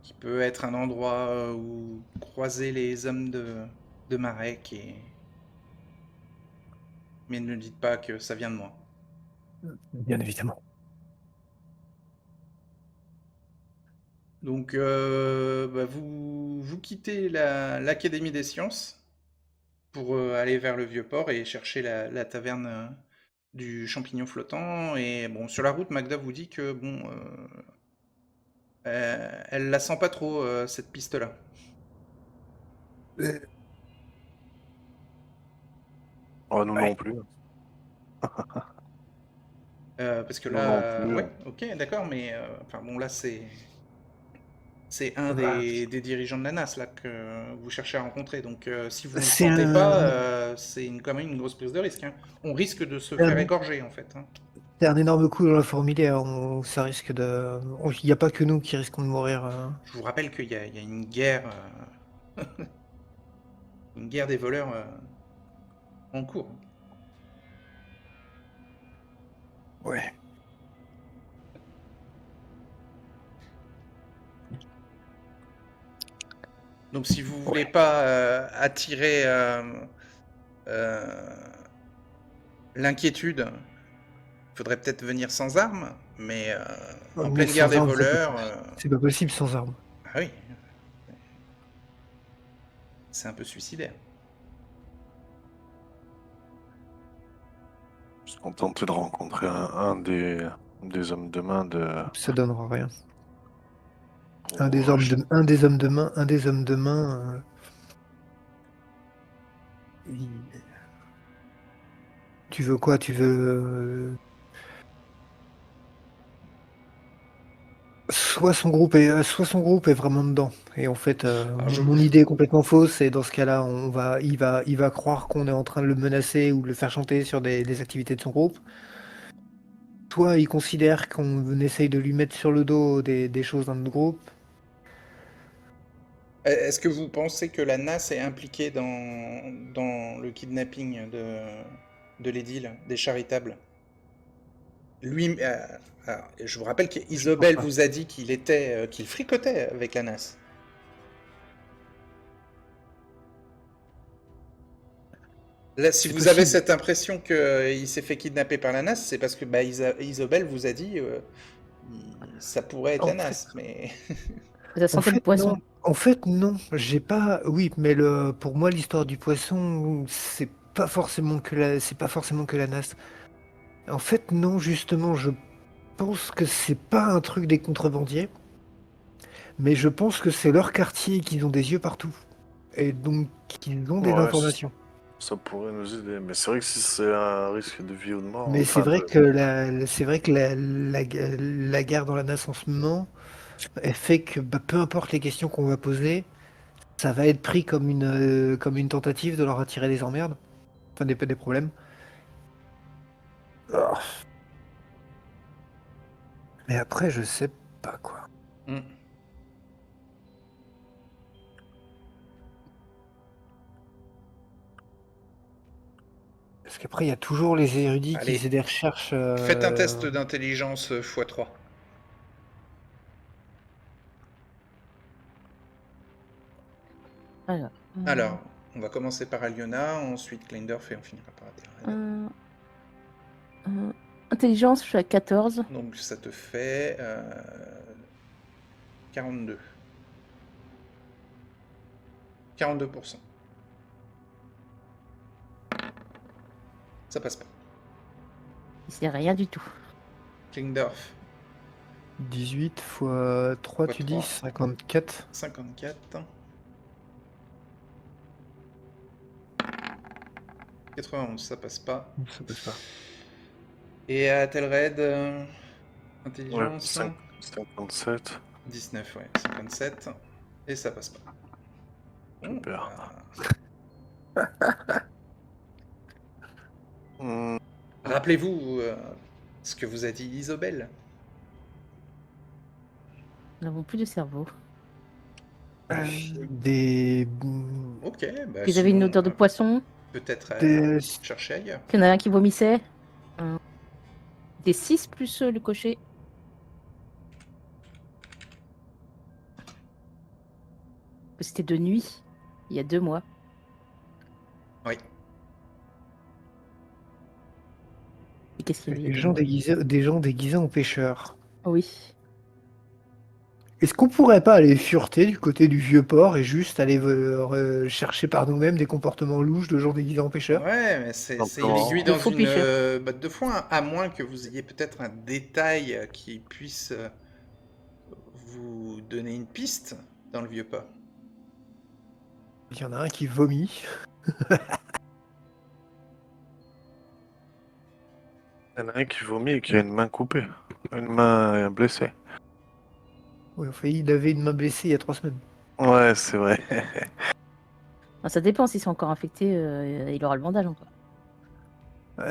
[SPEAKER 1] qui peut être un endroit où croiser les hommes de Marek, mais ne dites pas que ça vient de moi.
[SPEAKER 3] Bien évidemment.
[SPEAKER 1] Donc, bah, vous quittez l'Académie des Sciences pour aller vers le Vieux-Port et chercher la taverne du champignon flottant. Et bon, sur la route, Magda vous dit que bon, elle la sent pas trop, cette piste-là.
[SPEAKER 4] Oh, nous
[SPEAKER 3] Ouais.
[SPEAKER 4] non plus.
[SPEAKER 1] Parce que
[SPEAKER 4] Nous non
[SPEAKER 1] là,
[SPEAKER 4] plus.
[SPEAKER 1] ouais, ok, d'accord, mais enfin bon, là c'est un
[SPEAKER 3] Bah,
[SPEAKER 1] des dirigeants de la NAS là que vous cherchez à rencontrer. Donc si vous ne le
[SPEAKER 3] c'est
[SPEAKER 1] sentez pas,
[SPEAKER 3] un,
[SPEAKER 1] quand même une grosse prise de risque, hein. On risque de se
[SPEAKER 3] c'est
[SPEAKER 1] faire
[SPEAKER 3] un-
[SPEAKER 1] égorger en fait, hein.
[SPEAKER 3] c'est un énorme coup dans la fourmilière. Ça risque de. Il n'y a pas que nous qui risquons de mourir.
[SPEAKER 1] Je vous rappelle qu'il y a une guerre des voleurs en cours.
[SPEAKER 3] Ouais.
[SPEAKER 1] Donc si vous voulez
[SPEAKER 3] Ouais.
[SPEAKER 1] pas attirer euh, l'inquiétude, il faudrait peut-être venir sans armes, mais en
[SPEAKER 3] Mais
[SPEAKER 1] pleine guerre
[SPEAKER 3] sans
[SPEAKER 1] des
[SPEAKER 3] armes,
[SPEAKER 1] voleurs,
[SPEAKER 3] c'est pas possible sans armes.
[SPEAKER 1] ah oui, c'est un peu suicidaire.
[SPEAKER 4] Je suis contenté de rencontrer un des hommes de main de.
[SPEAKER 3] Ça donnera rien. Un des
[SPEAKER 4] Oh,
[SPEAKER 3] hommes de, un des hommes de main, un des hommes de main. Il- Tu veux quoi? Tu veux soit son groupe est vraiment dedans. Et en fait,
[SPEAKER 1] Alors
[SPEAKER 3] mon idée est complètement fausse. Et dans ce cas-là, il va croire qu'on est en train de le menacer ou de le faire chanter sur des activités de son groupe. Soit il considère qu'on essaye de lui mettre sur le dos des choses dans notre groupe.
[SPEAKER 1] est-ce que vous pensez que la NAS est impliquée dans le kidnapping de l'Édile, des charitables? Lui, alors, je vous rappelle
[SPEAKER 3] Je pense
[SPEAKER 1] qu'Isobel
[SPEAKER 3] pas.
[SPEAKER 1] vous a dit qu'il fricotait avec la NAS. Là, si
[SPEAKER 3] C'est
[SPEAKER 1] vous avez
[SPEAKER 3] possible.
[SPEAKER 1] cette impression qu'il s'est fait kidnapper par la NAS, c'est parce que bah, Isobel vous a dit ça pourrait être la
[SPEAKER 3] En fait,
[SPEAKER 1] NAS, mais
[SPEAKER 2] Ça
[SPEAKER 3] en
[SPEAKER 2] sentait le
[SPEAKER 3] fait,
[SPEAKER 2] poisson.
[SPEAKER 3] non. En fait, non. J'ai pas. Oui, mais pour moi, l'histoire du poisson, c'est pas forcément que la nasse. En fait, non, justement, je pense que c'est pas un truc des contrebandiers, mais je pense que c'est leur quartier et qu'ils ont des yeux partout. Et donc, qu'ils ont des
[SPEAKER 4] ouais,
[SPEAKER 3] informations.
[SPEAKER 4] ça pourrait nous aider. Mais c'est vrai que si c'est un risque de vie ou de mort,
[SPEAKER 3] Mais c'est
[SPEAKER 4] enfin
[SPEAKER 3] vrai
[SPEAKER 4] de.
[SPEAKER 3] que la guerre dans la NAS en ce moment, elle fait que bah, peu importe les questions qu'on va poser, ça va être pris comme une tentative de leur attirer des emmerdes, enfin des problèmes. Ah. Mais après, je sais pas quoi.
[SPEAKER 1] Hmm.
[SPEAKER 3] Parce qu'après, il y a toujours les érudits qui
[SPEAKER 1] Allez,
[SPEAKER 3] faisaient des recherches.
[SPEAKER 1] faites un test d'intelligence x3.
[SPEAKER 2] Alors,
[SPEAKER 1] Alors, on va commencer par Aliona, ensuite Kleindorf et on finira par Adelaide.
[SPEAKER 2] intelligence, je suis à 14.
[SPEAKER 1] Donc ça te fait 42. 42%. Ça passe pas.
[SPEAKER 2] C'est rien du tout.
[SPEAKER 1] Kleindorf,
[SPEAKER 3] 18 fois 3,
[SPEAKER 1] Fois
[SPEAKER 3] tu
[SPEAKER 1] 3.
[SPEAKER 3] dis 54.
[SPEAKER 1] 54. 91, ça passe pas.
[SPEAKER 3] Ça passe pas.
[SPEAKER 1] Et à Telred,
[SPEAKER 4] Ouais,
[SPEAKER 1] intelligence
[SPEAKER 4] 57.
[SPEAKER 1] 19, ouais, 57. Et ça passe pas. Bon,
[SPEAKER 4] Super.
[SPEAKER 1] bah,
[SPEAKER 4] Hmm,
[SPEAKER 1] rappelez-vous ce que vous a dit Isobel.
[SPEAKER 2] Nous n'avons plus de cerveau.
[SPEAKER 3] Des.
[SPEAKER 1] Ok, bah
[SPEAKER 2] Ils avaient une
[SPEAKER 1] sinon,
[SPEAKER 2] odeur de poisson.
[SPEAKER 1] peut-être
[SPEAKER 3] des...
[SPEAKER 1] chercher ailleurs.
[SPEAKER 2] Qu'il y en a un qui vomissait. Des 6 plus le cocher. C'était de nuit, il y a 2 mois.
[SPEAKER 1] Oui.
[SPEAKER 2] Et qu'est-ce qu'il y a il y a
[SPEAKER 3] Des
[SPEAKER 2] 2
[SPEAKER 3] gens
[SPEAKER 2] mois
[SPEAKER 3] déguisés en pêcheurs.
[SPEAKER 2] Oui.
[SPEAKER 3] Est-ce qu'on pourrait pas aller fureter du côté du vieux port et juste aller chercher par nous-mêmes des comportements louches de gens déguisés en pêcheurs?
[SPEAKER 1] Ouais, mais c'est
[SPEAKER 4] Donc,
[SPEAKER 1] il aiguille
[SPEAKER 2] De
[SPEAKER 1] dans
[SPEAKER 2] faux
[SPEAKER 1] une
[SPEAKER 2] pêcheurs.
[SPEAKER 1] botte de foin, à moins que vous ayez peut-être un détail qui puisse vous donner une piste dans le vieux port.
[SPEAKER 3] Il y en a un qui vomit.
[SPEAKER 4] il y en a un qui vomit et qui a une main coupée. Une main blessée.
[SPEAKER 3] Oui, enfin, il avait une main blessée il y a 3 semaines.
[SPEAKER 4] Ouais, c'est vrai.
[SPEAKER 2] Ça dépend s'ils sont encore infectés, il aura le bandage encore.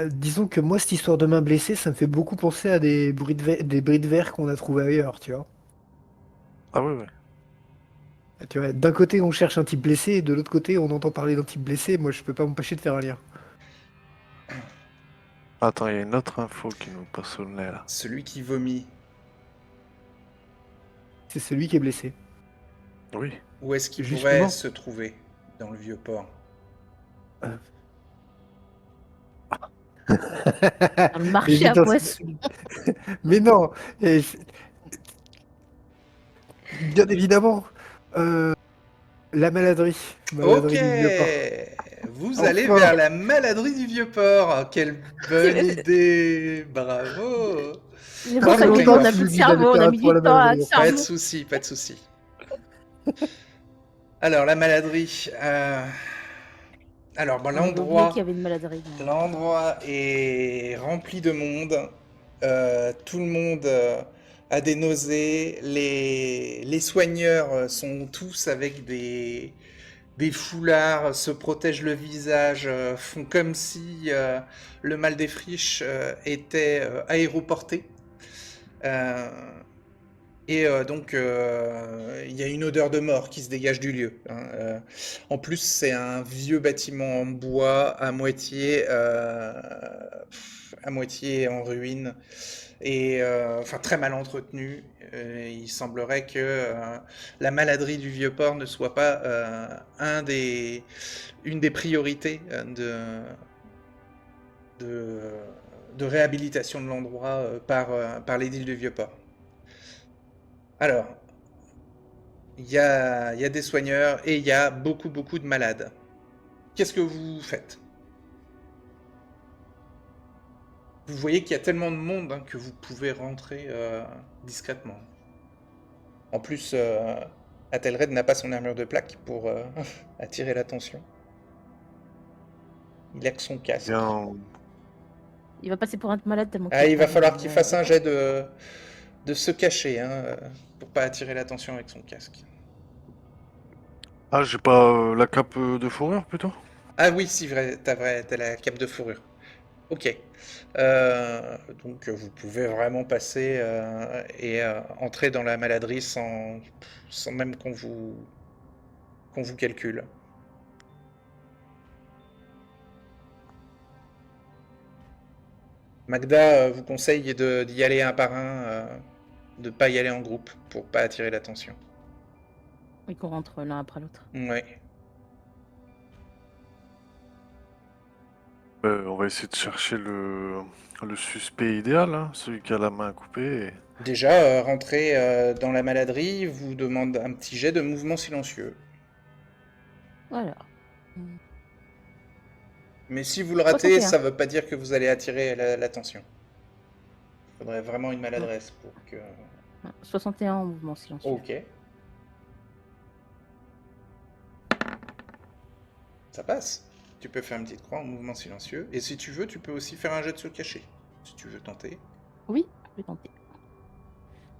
[SPEAKER 3] Disons que moi, cette histoire de main blessée, ça me fait beaucoup penser à des bris de verre qu'on a trouvés ailleurs, tu vois.
[SPEAKER 4] Ah oui, oui.
[SPEAKER 3] Tu vois, d'un côté, on cherche un type blessé, et de l'autre côté, on entend parler d'un type blessé. Moi, je peux pas m'empêcher de faire un lien.
[SPEAKER 4] Attends, il y a une autre info qui nous passe sous le nez là.
[SPEAKER 1] Celui qui vomit,
[SPEAKER 3] C'est celui qui est blessé.
[SPEAKER 4] Oui.
[SPEAKER 1] où est-ce qu'il pourrait
[SPEAKER 3] Justement.
[SPEAKER 1] se trouver dans le vieux port?
[SPEAKER 2] Dans le marché à
[SPEAKER 3] Évident-
[SPEAKER 2] poissons.
[SPEAKER 3] Mais non, bien évidemment, la maladrie.
[SPEAKER 1] Ok,
[SPEAKER 3] Maladrie du vieux port.
[SPEAKER 1] vous
[SPEAKER 3] Enfin.
[SPEAKER 1] allez vers la maladrie du vieux port. Quelle bonne
[SPEAKER 2] C'est-
[SPEAKER 1] idée, bravo.
[SPEAKER 2] C'est
[SPEAKER 1] Parfait,
[SPEAKER 2] pour ça qu'on
[SPEAKER 1] Grégoire.
[SPEAKER 2] on a plus de cerveau, on a mis du temps à
[SPEAKER 1] Pas de
[SPEAKER 2] cerveau.
[SPEAKER 1] souci, pas de souci. Alors la maladrie. Alors bon,
[SPEAKER 2] On avait oublié
[SPEAKER 1] l'endroit.
[SPEAKER 2] qu'il y avait une maladie.
[SPEAKER 1] L'endroit est rempli de monde. Tout le monde a des nausées. Les soigneurs sont tous avec des foulards, se protègent le visage, font comme si le mal des friches était aéroporté. Donc, il y a une odeur de mort qui se dégage du lieu, hein. En plus, c'est un vieux bâtiment en bois, à moitié en ruine, et enfin très mal entretenu. Il semblerait que la maladrie du vieux port ne soit pas une des priorités de réhabilitation de l'endroit par l'édile du vieux port. Alors, il y a des soigneurs et il y a beaucoup de malades. Qu'est-ce que vous faites? Vous voyez qu'il y a tellement de monde que vous pouvez rentrer discrètement. En plus, Athelred n'a pas son armure de plaque pour attirer l'attention. Il a que son casque.
[SPEAKER 4] Bien.
[SPEAKER 2] Il va passer pour un malade tellement
[SPEAKER 1] Ah,
[SPEAKER 2] qu'il
[SPEAKER 1] il va
[SPEAKER 2] parle,
[SPEAKER 1] falloir qu'il fasse un jet de se cacher, hein, pour pas attirer l'attention avec son casque.
[SPEAKER 4] Ah, j'ai pas la cape de fourrure plutôt?
[SPEAKER 1] Ah oui, si, t'as la cape de fourrure. Ok. Donc vous pouvez vraiment passer et entrer dans la maladrie sans même qu'on vous calcule. Magda vous conseille d'y aller un par un, de pas y aller en groupe pour pas attirer l'attention.
[SPEAKER 2] Et qu'on rentre l'un après l'autre.
[SPEAKER 1] Ouais.
[SPEAKER 4] On va essayer de chercher le suspect idéal, hein, celui qui a la main coupée.
[SPEAKER 1] Déjà, rentrer dans la maladrie vous demande un petit jet de mouvement silencieux.
[SPEAKER 2] Voilà.
[SPEAKER 1] Mais si vous le ratez,
[SPEAKER 2] 61.
[SPEAKER 1] ça veut pas dire que vous allez attirer l'attention. Il faudrait vraiment une maladresse pour que...
[SPEAKER 2] 61 en mouvement silencieux.
[SPEAKER 1] Ok. Ça passe. Tu peux faire une petite croix en mouvement silencieux. Et si tu veux, tu peux aussi faire un jet de se cacher. Si tu veux tenter.
[SPEAKER 2] Oui, je vais tenter.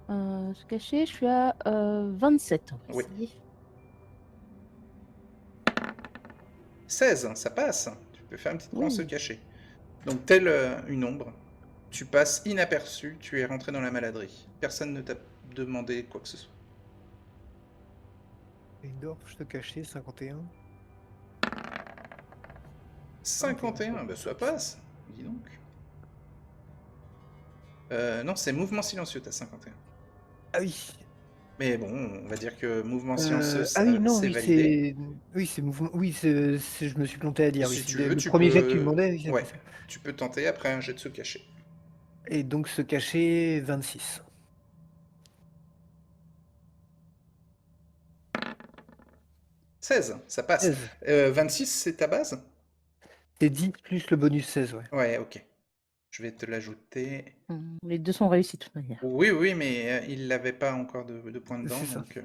[SPEAKER 2] Se cacher, je suis à 27. On va
[SPEAKER 1] Oui.
[SPEAKER 2] essayer.
[SPEAKER 1] 16, ça passe. Tu peux faire une petite croix en se cacher. Donc, telle une ombre, tu passes inaperçu, tu es rentré dans la maladrie. Personne ne t'a demandé quoi que ce soit.
[SPEAKER 3] Eindorf, je te cachais, 51.
[SPEAKER 1] 51, bah ça passe. Dis donc. Non, c'est mouvement silencieux, t'as 51.
[SPEAKER 3] Ah oui.
[SPEAKER 1] Mais bon, on va dire que mouvement silencieux,
[SPEAKER 3] Ah oui, non,
[SPEAKER 1] c'est
[SPEAKER 3] oui,
[SPEAKER 1] validé.
[SPEAKER 3] c'est mouvement. Oui, je me suis planté à dire.
[SPEAKER 1] Si
[SPEAKER 3] Oui,
[SPEAKER 1] tu
[SPEAKER 3] c'est
[SPEAKER 1] veux,
[SPEAKER 3] le
[SPEAKER 1] tu
[SPEAKER 3] premier jet que tu
[SPEAKER 1] peux...
[SPEAKER 3] demandais. Oui, c'est
[SPEAKER 1] Ouais,
[SPEAKER 3] parfait.
[SPEAKER 1] tu peux tenter après un jet de se cacher.
[SPEAKER 3] Et donc se cacher 26.
[SPEAKER 1] 16, ça passe.
[SPEAKER 3] 16.
[SPEAKER 1] 26, c'est ta base?
[SPEAKER 3] C'est 10 plus le bonus 16, ouais.
[SPEAKER 1] Ouais, ok. Je vais te l'ajouter.
[SPEAKER 2] Les deux sont réussis de toute manière.
[SPEAKER 1] Oui, oui, mais il n'avait pas encore de points dedans,
[SPEAKER 3] C'est ça.
[SPEAKER 1] donc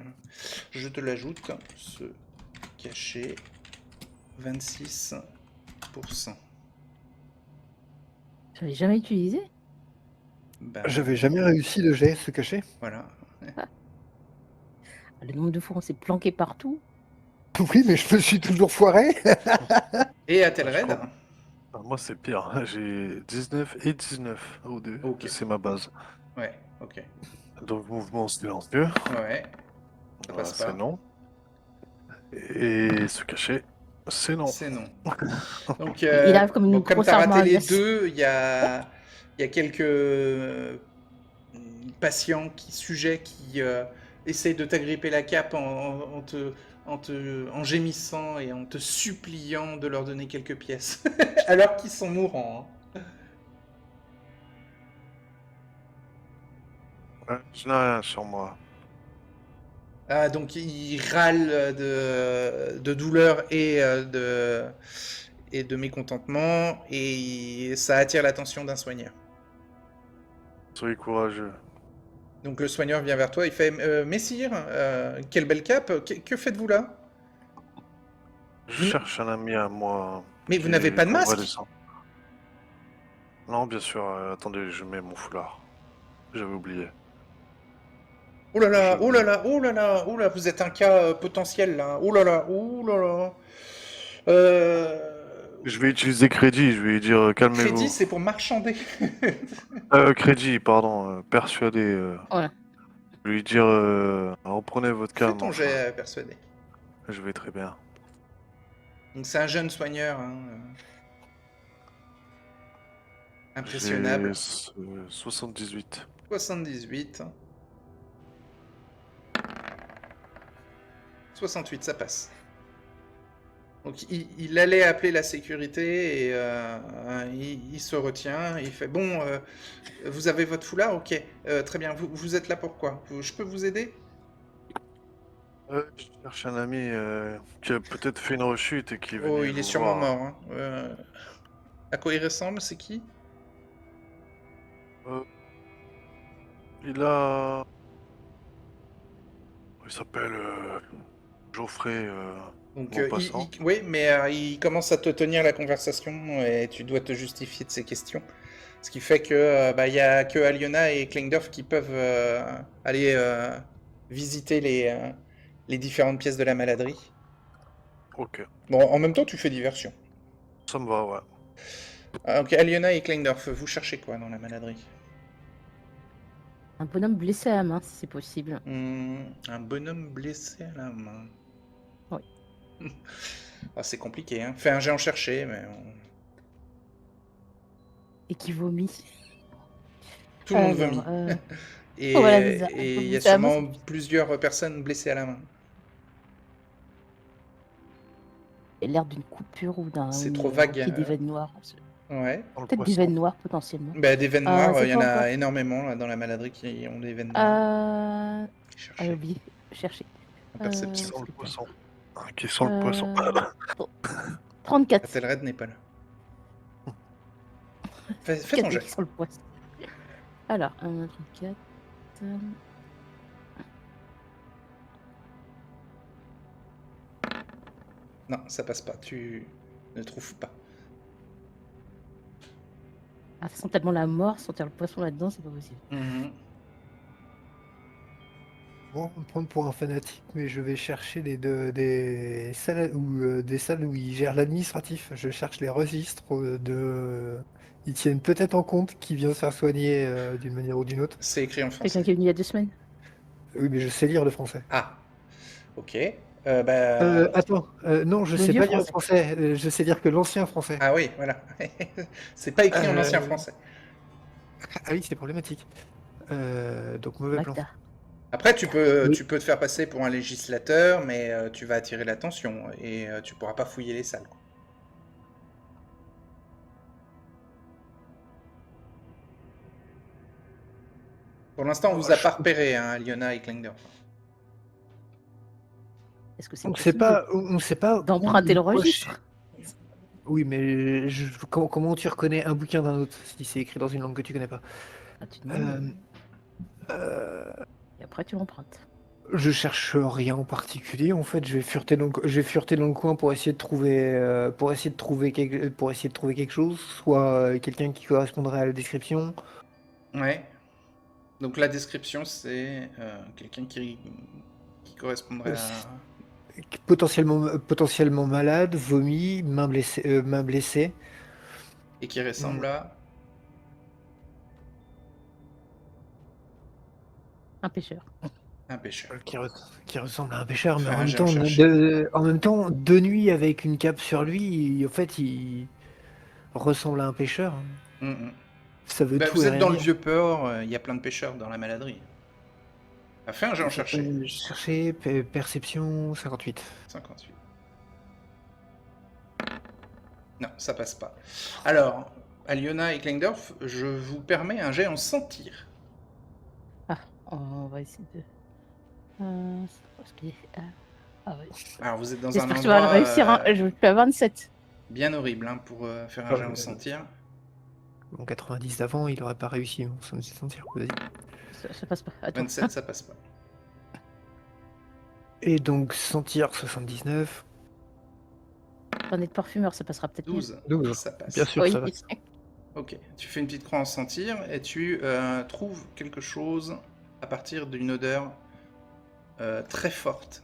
[SPEAKER 1] je te l'ajoute. Ce cachet, 26%.
[SPEAKER 2] Je l'ai jamais utilisé.
[SPEAKER 1] Ben,
[SPEAKER 3] J'avais jamais réussi le jet, se cacher.
[SPEAKER 1] voilà.
[SPEAKER 2] Le nombre de fois où on s'est planqué partout.
[SPEAKER 3] Oui, mais je me suis toujours foiré.
[SPEAKER 1] Et Athelred?
[SPEAKER 4] Je crois- Ah, moi, c'est pire. J'ai 19 et 19 au deux.
[SPEAKER 1] Ok.
[SPEAKER 4] C'est ma base.
[SPEAKER 1] Ouais, ok.
[SPEAKER 4] Donc, mouvement silencieux.
[SPEAKER 1] Ouais. Ça
[SPEAKER 4] Voilà,
[SPEAKER 1] passe
[SPEAKER 4] c'est
[SPEAKER 1] pas.
[SPEAKER 4] non. Et se cacher, c'est non.
[SPEAKER 1] C'est non. Donc,
[SPEAKER 2] Il arrive comme une
[SPEAKER 1] comme
[SPEAKER 2] grosse
[SPEAKER 1] tu as
[SPEAKER 2] armoire
[SPEAKER 1] raté
[SPEAKER 2] à
[SPEAKER 1] les
[SPEAKER 2] glace.
[SPEAKER 1] deux, il y a quelques patients, sujets qui essayent de t'agripper la cape en gémissant et en te suppliant de leur donner quelques pièces, alors qu'ils sont mourants. Hein.
[SPEAKER 4] Ouais, je n'ai rien sur moi.
[SPEAKER 1] Ah, donc ils râlent de douleur et de mécontentement, et ça attire l'attention d'un soigneur.
[SPEAKER 4] Soyez courageux.
[SPEAKER 1] Donc le soigneur vient vers toi, il fait Messire, quelle belle cape, que faites-vous là?
[SPEAKER 4] Je
[SPEAKER 1] Vous-
[SPEAKER 4] cherche un ami à moi.
[SPEAKER 1] Mais vous n'avez
[SPEAKER 4] qui
[SPEAKER 1] pas de masque?
[SPEAKER 4] convalescent. Non, bien sûr. Attendez, je mets mon foulard. J'avais oublié.
[SPEAKER 1] Oh là là,
[SPEAKER 4] Je-
[SPEAKER 1] oh là là, oh là là, oh là, vous êtes un cas potentiel là. Oh là là, oh là là.
[SPEAKER 4] Je vais utiliser crédit. Je vais lui dire
[SPEAKER 1] Crédit,
[SPEAKER 4] calmez-vous.
[SPEAKER 1] c'est pour marchander.
[SPEAKER 4] Crédit, pardon. Persuadé.
[SPEAKER 2] Ouais.
[SPEAKER 4] Je vais lui dire reprenez votre
[SPEAKER 1] Fais
[SPEAKER 4] calme.
[SPEAKER 1] ton
[SPEAKER 4] Enfin.
[SPEAKER 1] jet persuadé.
[SPEAKER 4] Je vais très bien.
[SPEAKER 1] Donc c'est un jeune soigneur, hein, impressionnable.
[SPEAKER 4] J'ai 78.
[SPEAKER 1] 78. 68, ça passe. Donc il allait appeler la sécurité et il se retient. Il fait bon, vous avez votre foulard, ok, très bien. Vous êtes là pourquoi? Je peux vous aider?
[SPEAKER 4] Je cherche un ami qui a peut-être fait une rechute et qui est venu
[SPEAKER 1] Oh, il est
[SPEAKER 4] vous
[SPEAKER 1] sûrement
[SPEAKER 4] voir.
[SPEAKER 1] mort. Hein. À quoi il ressemble? C'est qui?
[SPEAKER 4] Euh, il a. Il s'appelle Geoffrey
[SPEAKER 1] Donc,
[SPEAKER 4] Maupassant.
[SPEAKER 1] oui, mais il commence à te tenir la conversation et tu dois te justifier de ses questions. Ce qui fait que il y a que Aliona et Klingdorf qui peuvent aller visiter les différentes pièces de la maladrie.
[SPEAKER 4] Ok,
[SPEAKER 1] Bon, en même temps, tu fais diversion.
[SPEAKER 4] ça me va, ouais.
[SPEAKER 1] Ok, Aliona et Klingdorf, vous cherchez quoi dans la maladrie?
[SPEAKER 2] Un bonhomme blessé à la main, si c'est possible.
[SPEAKER 1] Un bonhomme blessé à la main.
[SPEAKER 2] Oui.
[SPEAKER 1] Ah, c'est compliqué, hein. Fais un jet en chercher, mais
[SPEAKER 2] Et qui vomit.
[SPEAKER 1] tout le monde
[SPEAKER 2] Alors,
[SPEAKER 1] vomit. Et
[SPEAKER 2] voilà, c'est ça.
[SPEAKER 1] et il y a
[SPEAKER 2] Blessé à la main,
[SPEAKER 1] sûrement plusieurs personnes blessées à la main.
[SPEAKER 2] c'est l'air d'une coupure ou d'un.
[SPEAKER 1] C'est
[SPEAKER 2] ou
[SPEAKER 1] trop
[SPEAKER 2] d'un
[SPEAKER 1] vague,
[SPEAKER 2] pied des veines noires.
[SPEAKER 1] Ouais.
[SPEAKER 4] Dans le
[SPEAKER 2] Peut-être des
[SPEAKER 4] poisson.
[SPEAKER 2] veines noires potentiellement.
[SPEAKER 1] Bah, des veines noires,
[SPEAKER 2] c'est
[SPEAKER 1] il y en
[SPEAKER 2] quoi
[SPEAKER 1] a
[SPEAKER 2] encore
[SPEAKER 1] énormément là, dans la maladrie qui ont des veines noires. Cherchez.
[SPEAKER 2] Oublié, chercher.
[SPEAKER 1] En perception.
[SPEAKER 4] Sans le poisson. Qui sent le poisson.
[SPEAKER 2] 34.
[SPEAKER 1] Athelred n'est pas là. Fais ton jet.
[SPEAKER 2] Qui sont le poisson. Alors, 1, 34.
[SPEAKER 1] Non, ça passe pas. Tu ne trouves pas.
[SPEAKER 2] Ah, ça sent tellement la mort, sentir le poisson là-dedans, c'est pas possible.
[SPEAKER 3] Bon, on va me prendre pour un fanatique, mais je vais chercher des salles où ils gèrent l'administratif. Je cherche les registres ils tiennent peut-être en compte qui vient se faire soigner d'une manière ou d'une autre.
[SPEAKER 1] C'est écrit en
[SPEAKER 2] Quelqu'un
[SPEAKER 1] français.
[SPEAKER 2] qui est venu il y a 2 semaines.
[SPEAKER 3] Oui, mais je sais lire le français.
[SPEAKER 1] Ah, ok.
[SPEAKER 3] Attends, non, je
[SPEAKER 2] Le
[SPEAKER 3] sais
[SPEAKER 2] vieux
[SPEAKER 3] pas lire le français. Je sais lire que l'ancien français.
[SPEAKER 1] Ah oui, voilà. C'est pas écrit en ancien français.
[SPEAKER 3] Ah oui, c'est problématique. Donc mauvais plan.
[SPEAKER 2] Magda.
[SPEAKER 1] Après, tu peux
[SPEAKER 3] Oui.
[SPEAKER 1] te faire passer pour un législateur, mais tu vas attirer l'attention et tu pourras pas fouiller les salles. Quoi. Pour l'instant, on vous a pas repéré, hein, Aliona et Klingdorf.
[SPEAKER 2] Est-ce que c'est
[SPEAKER 3] On sait
[SPEAKER 2] possible
[SPEAKER 3] pas, on sait pas.
[SPEAKER 2] d'emprunter le
[SPEAKER 3] Moi,
[SPEAKER 2] registre?
[SPEAKER 3] Oui, mais comment tu reconnais un bouquin d'un autre si c'est écrit dans une langue que tu connais pas?
[SPEAKER 2] Ah, tu demandes
[SPEAKER 3] Euh,
[SPEAKER 2] et après tu l'empruntes.
[SPEAKER 3] Je cherche rien en particulier. En fait, je vais fureter dans le coin pour essayer de trouver, pour essayer de trouver quelque chose, soit quelqu'un qui correspondrait à la description.
[SPEAKER 1] Ouais. Donc la description, c'est quelqu'un qui correspondrait
[SPEAKER 3] Euh,
[SPEAKER 1] à...
[SPEAKER 3] potentiellement malade, vomi, main blessée.
[SPEAKER 1] et qui ressemble à...
[SPEAKER 2] Un pêcheur.
[SPEAKER 1] un pêcheur.
[SPEAKER 3] Qui ressemble à un pêcheur, mais
[SPEAKER 1] Faire
[SPEAKER 3] en
[SPEAKER 1] un
[SPEAKER 3] même
[SPEAKER 1] jet
[SPEAKER 3] temps,
[SPEAKER 1] recherché.
[SPEAKER 3] en même temps, de nuit avec une cape sur lui, en fait, il ressemble à un pêcheur.
[SPEAKER 1] Mhm.
[SPEAKER 3] Ça veut
[SPEAKER 1] Bah,
[SPEAKER 3] tout
[SPEAKER 1] vous
[SPEAKER 3] et
[SPEAKER 1] êtes
[SPEAKER 3] rien
[SPEAKER 1] dans le
[SPEAKER 3] dire.
[SPEAKER 1] vieux port, il y a plein de pêcheurs dans la maladrie. Ah, fais un jet recherché.
[SPEAKER 3] Chercher, perception 58.
[SPEAKER 1] 58. Non, ça passe pas. Alors, Aliona et Kleindorf, je vous permets un jet en sentir.
[SPEAKER 2] Ah, on va essayer de. Parce que, ah ouais.
[SPEAKER 1] Alors, vous êtes dans un
[SPEAKER 2] J'espère que tu vas le
[SPEAKER 1] endroit
[SPEAKER 2] réussir. Hein. Je suis à 27.
[SPEAKER 1] bien horrible hein, pour faire un jet en sentir.
[SPEAKER 3] Mon 90 d'avant, il aurait pas réussi, mon ça me fait sentir. Vas-y.
[SPEAKER 2] Ça passe pas. Attends.
[SPEAKER 1] 27, ça passe pas.
[SPEAKER 3] Et donc, sentir 79.
[SPEAKER 2] T'en es de parfumeur, ça passera peut-être mieux.
[SPEAKER 1] 12,
[SPEAKER 3] 12.
[SPEAKER 1] ça passe.
[SPEAKER 3] Bien sûr,
[SPEAKER 2] Oui.
[SPEAKER 3] ça va.
[SPEAKER 1] Ok, tu fais une petite croix en sentir et tu trouves quelque chose à partir d'une odeur très forte.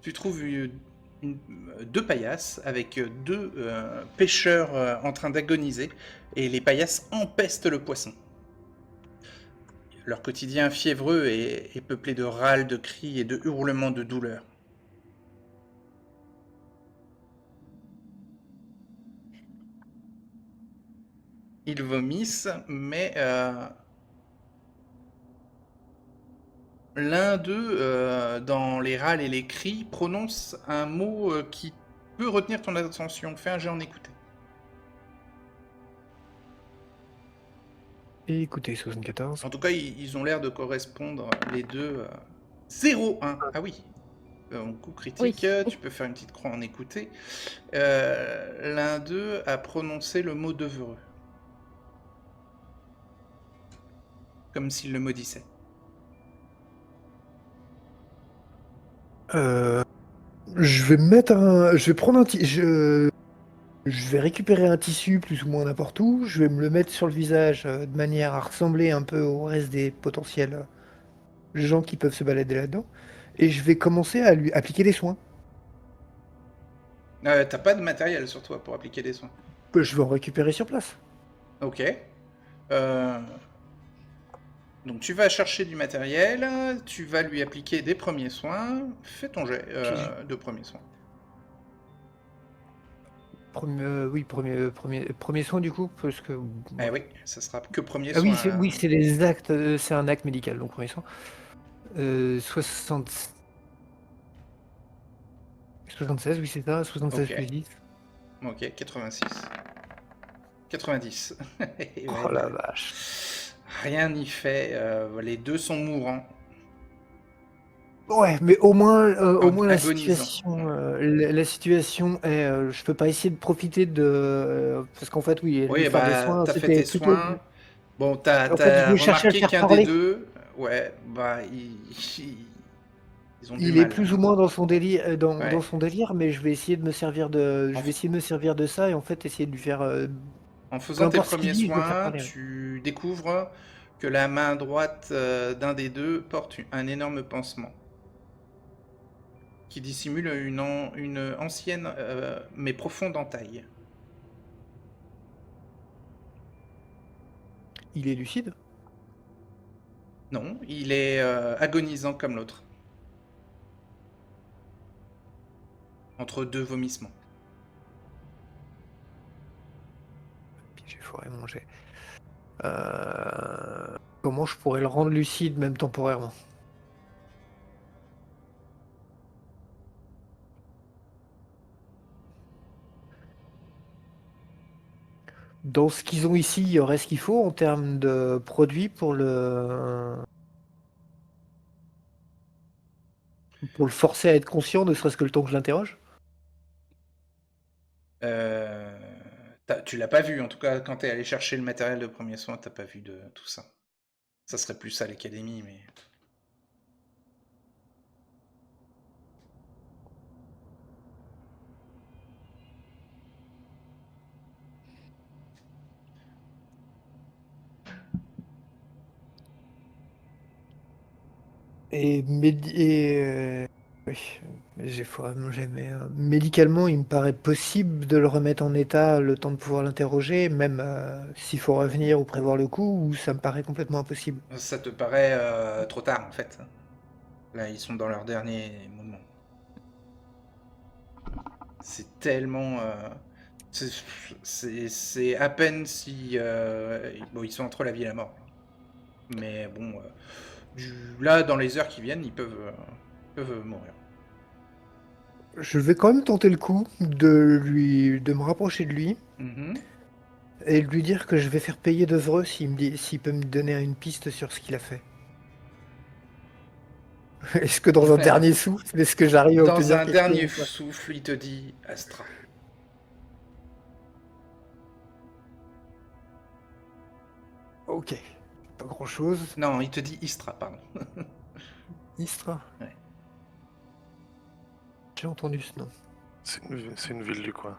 [SPEAKER 1] Tu trouves deux paillasses avec deux pêcheurs en train d'agoniser et les paillasses empestent le poisson. Leur quotidien fiévreux est peuplé de râles, de cris et de hurlements de douleur. Ils vomissent, mais l'un d'eux, dans les râles et les cris, prononce un mot qui peut retenir ton attention. Fais un jet en écouter.
[SPEAKER 3] Et écoutez, 74.
[SPEAKER 1] En tout cas, ils ont l'air de correspondre, les deux. 0-1. Ah oui. Coup critique,
[SPEAKER 2] Oui.
[SPEAKER 1] tu peux faire une petite croix en écouter. L'un d'eux a prononcé le mot devreux. Comme s'il le maudissait.
[SPEAKER 3] Je vais mettre un. Je vais prendre un. Je vais récupérer un tissu plus ou moins n'importe où. Je vais me le mettre sur le visage de manière à ressembler un peu au reste des potentiels gens qui peuvent se balader là-dedans. Et je vais commencer à lui appliquer des soins.
[SPEAKER 1] T'as pas de matériel sur toi pour appliquer des soins.
[SPEAKER 3] Je vais en récupérer sur place.
[SPEAKER 1] Ok. Donc tu vas chercher du matériel, tu vas lui appliquer des premiers soins. Fais ton jet de premiers soins.
[SPEAKER 3] Premier soin du coup, parce que.
[SPEAKER 1] Eh oui, ça sera que premier
[SPEAKER 3] Ah
[SPEAKER 1] soin.
[SPEAKER 3] oui, c'est les actes, c'est un acte médical, donc premier soin. 76, oui c'est ça, 76
[SPEAKER 1] Ok.
[SPEAKER 3] plus 10.
[SPEAKER 1] Ok, 86. 90. Et
[SPEAKER 3] Oh
[SPEAKER 1] ouais,
[SPEAKER 3] la vache.
[SPEAKER 1] rien n'y fait, les deux sont mourants.
[SPEAKER 3] Ouais, mais au moins la
[SPEAKER 1] Agonisant.
[SPEAKER 3] situation, la situation est, je peux pas essayer de profiter de, parce qu'en fait oui,
[SPEAKER 1] Oui,
[SPEAKER 3] lui faire des
[SPEAKER 1] bah,
[SPEAKER 3] soins,
[SPEAKER 1] t'as fait
[SPEAKER 3] c'était
[SPEAKER 1] tes
[SPEAKER 3] plutôt.
[SPEAKER 1] soins. Bon, t'as
[SPEAKER 3] En fait, je vais chercher à le
[SPEAKER 1] remarqué
[SPEAKER 3] faire
[SPEAKER 1] qu'un des
[SPEAKER 3] parler.
[SPEAKER 1] deux, ouais, bah, ils ont du
[SPEAKER 3] Il est
[SPEAKER 1] mal.
[SPEAKER 3] plus ou moins dans son délire, dans
[SPEAKER 1] Ouais.
[SPEAKER 3] son délire, mais je vais essayer de me servir de,
[SPEAKER 1] En
[SPEAKER 3] je vais essayer de me servir de ça et en fait essayer de lui faire,
[SPEAKER 1] En
[SPEAKER 3] peu
[SPEAKER 1] faisant tes
[SPEAKER 3] importe ce qu'il
[SPEAKER 1] premiers
[SPEAKER 3] dit, je vais le faire
[SPEAKER 1] soins,
[SPEAKER 3] parler.
[SPEAKER 1] tu découvres que la main droite d'un des deux porte un énorme pansement qui dissimule une ancienne mais profonde entaille.
[SPEAKER 3] Il est lucide?
[SPEAKER 1] Non, il est agonisant comme l'autre. Entre deux vomissements.
[SPEAKER 3] Puis j'ai foiré mon jet. Comment je pourrais le rendre lucide même temporairement? Dans ce qu'ils ont ici, il y aurait ce qu'il faut en termes de produits pour le. Pour le forcer à être conscient, ne serait-ce que le temps que je l'interroge?
[SPEAKER 1] Tu l'as pas vu, en tout cas, quand t'es allé chercher le matériel de premiers soins, t'as pas vu de tout ça. Ça serait plus à l'académie, mais...
[SPEAKER 3] Oui, j'ai vraiment jamais. Médicalement, il me paraît possible de le remettre en état le temps de pouvoir l'interroger, même s'il faut revenir ou prévoir le coup, ou ça me paraît complètement impossible.
[SPEAKER 1] Ça te paraît trop tard, en fait. Là, ils sont dans leur dernier moment. C'est tellement... c'est à peine si... bon, ils sont entre la vie et la mort. Mais bon, là, dans les heures qui viennent, ils peuvent mourir.
[SPEAKER 3] Je vais quand même tenter le coup de me rapprocher de lui
[SPEAKER 1] Mhm.
[SPEAKER 3] et de lui dire que je vais faire payer Devreux s'il peut me donner une piste sur ce qu'il a fait. Est-ce que dans un dernier souffle, est-ce que j'arrive à
[SPEAKER 1] Dans
[SPEAKER 3] obtenir
[SPEAKER 1] un
[SPEAKER 3] quelque chose
[SPEAKER 1] dernier
[SPEAKER 3] ou pas?
[SPEAKER 1] souffle, il te dit Astra.
[SPEAKER 3] Ok, pas grand-chose.
[SPEAKER 1] Non, il te dit Istra, pardon.
[SPEAKER 3] Istra,
[SPEAKER 1] Ouais.
[SPEAKER 3] j'ai entendu ce nom.
[SPEAKER 4] C'est une ville du coin.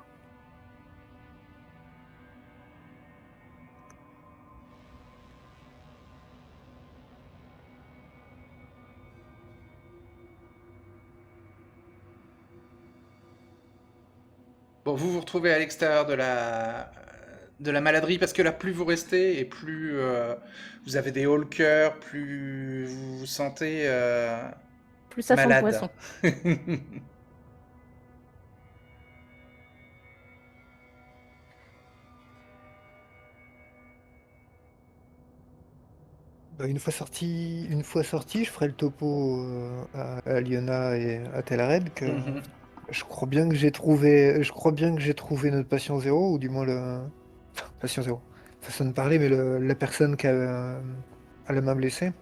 [SPEAKER 1] Bon, vous vous retrouvez à l'extérieur de la maladrie parce que là, plus vous restez et plus vous avez des hauts le cœur, plus vous vous sentez
[SPEAKER 2] Plus ça sent le
[SPEAKER 1] malade.
[SPEAKER 2] poisson.
[SPEAKER 3] Bah, une fois sorti, je ferai le topo à Liona et à Telared que
[SPEAKER 1] Mhm.
[SPEAKER 3] je crois bien que j'ai trouvé notre patient zéro, ou du moins le patient zéro. Façon de parler, mais la personne qui a la main blessée.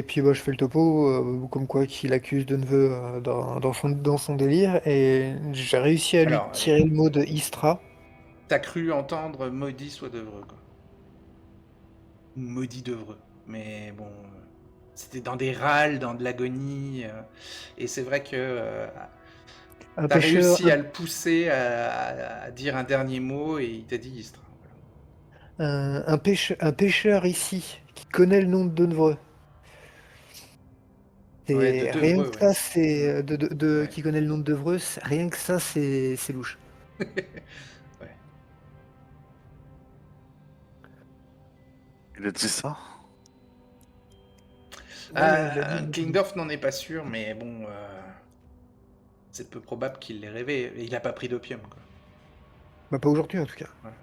[SPEAKER 3] Puis bah, je fais le topo, comme quoi qu'il accuse de neveu dans son délire, et j'ai réussi à lui
[SPEAKER 1] Alors,
[SPEAKER 3] tirer le mot de Istra.
[SPEAKER 1] t'as cru entendre maudit soit d'œuvreux, quoi. Ou maudit d'œuvreux. Mais bon, c'était dans des râles, dans de l'agonie. Et c'est vrai que
[SPEAKER 3] Un
[SPEAKER 1] t'as
[SPEAKER 3] pêcheur,
[SPEAKER 1] réussi à le pousser à dire un dernier mot et il t'a dit Istra. Voilà.
[SPEAKER 3] un pêcheur ici qui connaît le nom de Denvreux.
[SPEAKER 1] Ouais, de
[SPEAKER 3] Et rien
[SPEAKER 1] d'œuvreux,
[SPEAKER 3] que
[SPEAKER 1] ouais.
[SPEAKER 3] ça, c'est
[SPEAKER 1] Ouais.
[SPEAKER 3] qui connaît le nom de Devreux, rien que ça, c'est louche.
[SPEAKER 1] Ouais.
[SPEAKER 4] Il a dit ça?
[SPEAKER 3] Ouais, il a dit.
[SPEAKER 1] Klingdorf n'en est pas sûr, mais bon, c'est peu probable qu'il l'ait rêvé. Et il a pas pris d'opium, quoi.
[SPEAKER 3] Bah, pas aujourd'hui en tout cas.
[SPEAKER 1] Voilà.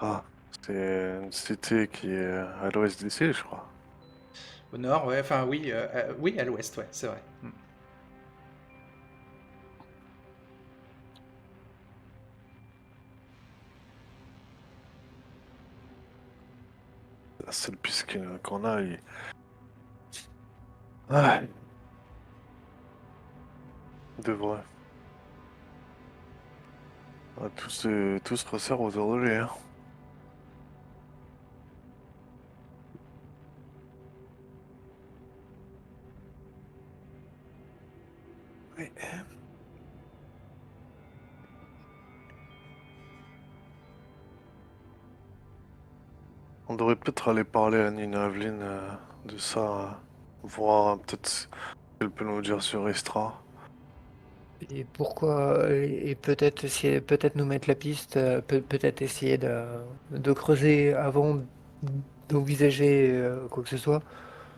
[SPEAKER 4] Ah, c'est une cité qui est à l'ouest d'ici, je crois.
[SPEAKER 1] Au nord, ouais, enfin oui, oui, à l'ouest, ouais, c'est vrai.
[SPEAKER 4] La seule piste qu'on a, ouais, devrait. Ah, tout se resserre autour de lui, hein.
[SPEAKER 3] Ouais.
[SPEAKER 4] On devrait peut-être aller parler à Nina Aveline de ça, voir peut-être ce qu'elle peut nous dire sur Estra.
[SPEAKER 3] Et pourquoi et peut-être nous mettre la piste, peut-être essayer de creuser avant d'envisager quoi que ce soit.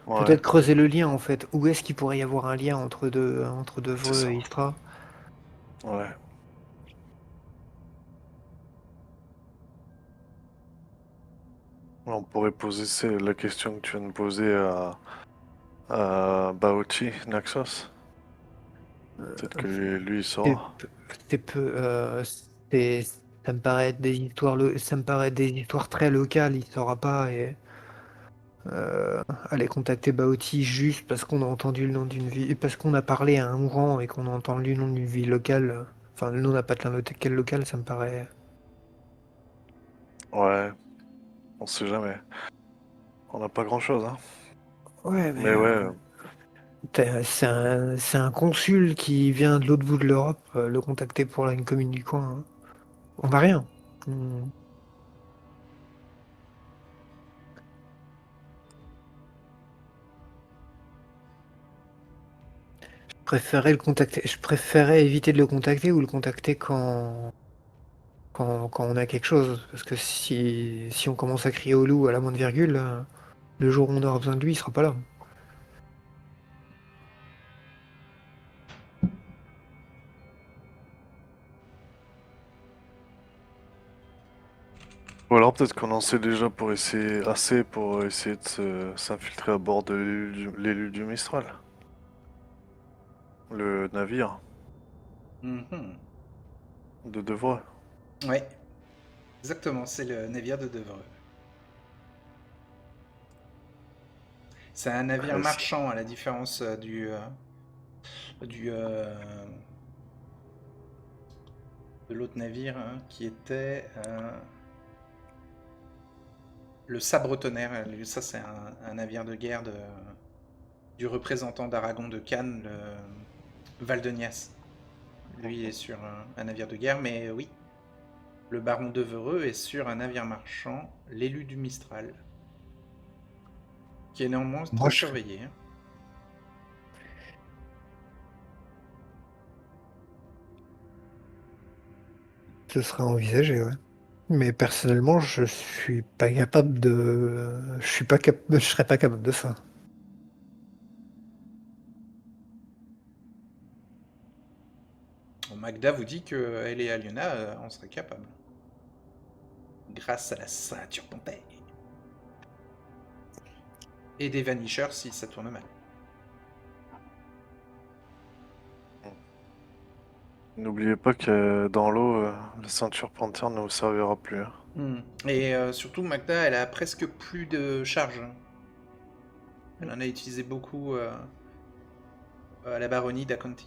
[SPEAKER 4] Ouais,
[SPEAKER 3] Peut-être creuser le lien en fait. Où est-ce qu'il pourrait y avoir un lien entre
[SPEAKER 4] c'est
[SPEAKER 3] Devreux
[SPEAKER 4] ça.
[SPEAKER 3] et Istra?
[SPEAKER 4] Ouais. On pourrait poser la question que tu viens de poser à Baochi, Naxos. Peut-être que lui il
[SPEAKER 3] C'est
[SPEAKER 4] saura.
[SPEAKER 3] c'est peu, c'est Ça me paraît être des histoires, ça me paraît être des histoires très locales. Il saura pas et aller contacter Baoti juste parce qu'on a entendu le nom d'une ville, parce qu'on a parlé à un mourant et qu'on a entendu le nom d'une ville locale. Enfin, le nom d'un patelin local, ça me paraît.
[SPEAKER 4] Ouais, on sait jamais. On n'a pas grand-chose, hein.
[SPEAKER 3] Ouais,
[SPEAKER 4] Mais ouais,
[SPEAKER 3] c'est un consul qui vient de l'autre bout de l'Europe, le contacter pour une commune du coin, hein. On va rien. Hmm. Je préférais éviter de le contacter ou le contacter quand on a quelque chose. Parce que si on commence à crier au loup à la moindre virgule, le jour où on aura besoin de lui, il sera pas là.
[SPEAKER 4] ou alors peut-être qu'on en sait déjà pour essayer pour essayer de s'infiltrer à bord de l'élu du Mistral. Le navire
[SPEAKER 1] Mhm.
[SPEAKER 4] de Devreux.
[SPEAKER 1] Ouais, exactement, c'est le navire de Devreux. C'est un navire
[SPEAKER 4] Ouais,
[SPEAKER 1] marchand à la différence du de l'autre navire hein, qui était le Sabre Tonnerre. Ça, c'est un navire de guerre du représentant d'Aragon de Cannes, le Valdenias. Lui est sur un navire de guerre, mais oui, le baron Devereux est sur un navire marchand, l'élu du Mistral, qui est néanmoins
[SPEAKER 3] Moi,
[SPEAKER 1] très surveillé. Hein.
[SPEAKER 3] ce serait envisagé, ouais. Mais personnellement, je suis pas capable de. Je serais pas capable de ça.
[SPEAKER 1] Bon, Magda vous dit qu'elle et Aliona en seraient capables. Grâce à la ceinture panthère. Et des vanishers si ça tourne mal.
[SPEAKER 4] N'oubliez pas que dans l'eau, la ceinture panthère ne vous servira plus, hein.
[SPEAKER 1] Et surtout, Magda, elle a presque plus de charge. Hein. Elle en a utilisé beaucoup à la baronnie d'Aconti.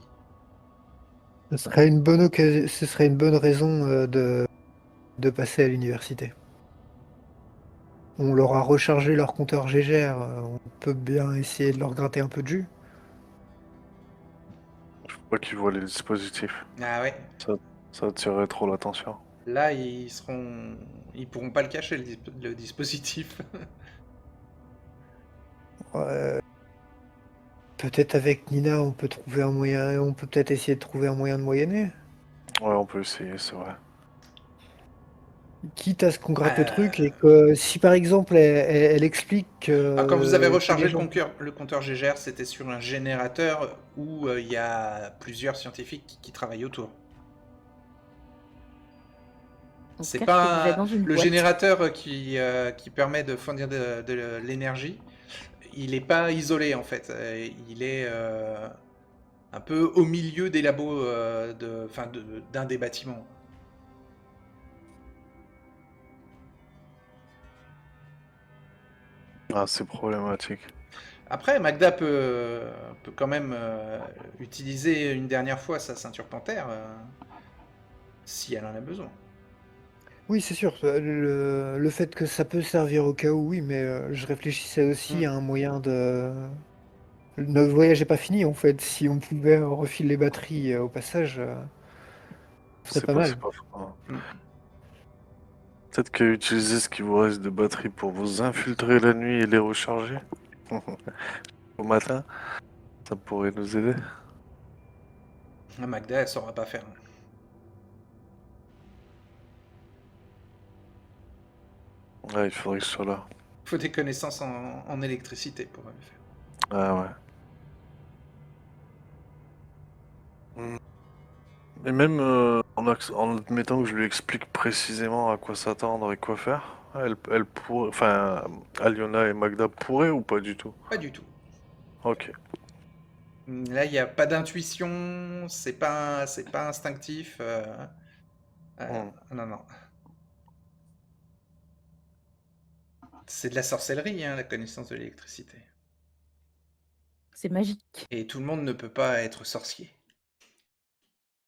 [SPEAKER 3] Ce serait une bonne raison de passer à l'université. On leur a rechargé leur compteur Gégère, on peut bien essayer de leur gratter un peu de jus.
[SPEAKER 4] Faut pas qu'ils voient les dispositifs.
[SPEAKER 1] Ah ouais.
[SPEAKER 4] Ça attirerait trop l'attention.
[SPEAKER 1] Là, ils pourront pas le cacher, le dispositif.
[SPEAKER 3] Ouais, peut-être avec Nina, on peut trouver un moyen, on peut peut-être essayer de trouver un moyen de moyenner.
[SPEAKER 4] Ouais, on peut essayer, c'est vrai.
[SPEAKER 3] Quitte à ce qu'on gratte le truc et
[SPEAKER 1] Euh,
[SPEAKER 3] que si par exemple elle explique
[SPEAKER 1] Quand vous avez
[SPEAKER 3] que
[SPEAKER 1] rechargé
[SPEAKER 3] les gens.
[SPEAKER 1] le compteur GGR, c'était sur un générateur où il y a plusieurs scientifiques qui travaillent autour.
[SPEAKER 2] On
[SPEAKER 1] C'est
[SPEAKER 2] cache l'objet
[SPEAKER 1] pas
[SPEAKER 2] dans une
[SPEAKER 1] le
[SPEAKER 2] boîte.
[SPEAKER 1] générateur qui permet de fournir de l'énergie. Il n'est pas isolé en fait. Il est un peu au milieu des labos d'un des bâtiments.
[SPEAKER 4] Ah, c'est problématique.
[SPEAKER 1] Après, Magda peut quand même utiliser une dernière fois sa ceinture panthère si elle en a besoin.
[SPEAKER 3] Oui, c'est sûr. Le fait que ça peut servir au cas où, oui, mais je réfléchissais aussi
[SPEAKER 1] Mm.
[SPEAKER 3] à un moyen de. Notre voyage n'est pas fini en fait. Si on pouvait refiler les batteries au passage, ce serait pas
[SPEAKER 4] C'est
[SPEAKER 3] mal.
[SPEAKER 4] pas faux, hein.
[SPEAKER 1] Mm.
[SPEAKER 4] Peut-être qu'utiliser ce qui vous reste de batterie pour vous infiltrer la nuit et les recharger au matin, ça pourrait nous aider.
[SPEAKER 1] Magda, elle saura pas faire.
[SPEAKER 4] Ouais, il faudrait que je sois là.
[SPEAKER 1] Il faut des connaissances en électricité pour le faire.
[SPEAKER 4] Ah ouais. Et même en admettant que je lui explique précisément à quoi s'attendre et quoi faire, elle pourrait, enfin, Aliona et Magda pourraient ou pas du tout?
[SPEAKER 1] Pas du tout.
[SPEAKER 4] Ok.
[SPEAKER 1] Là, il n'y a pas d'intuition, c'est pas instinctif. Non, non. C'est de la sorcellerie, hein, la connaissance de l'électricité.
[SPEAKER 2] C'est magique.
[SPEAKER 1] Et tout le monde ne peut pas être sorcier.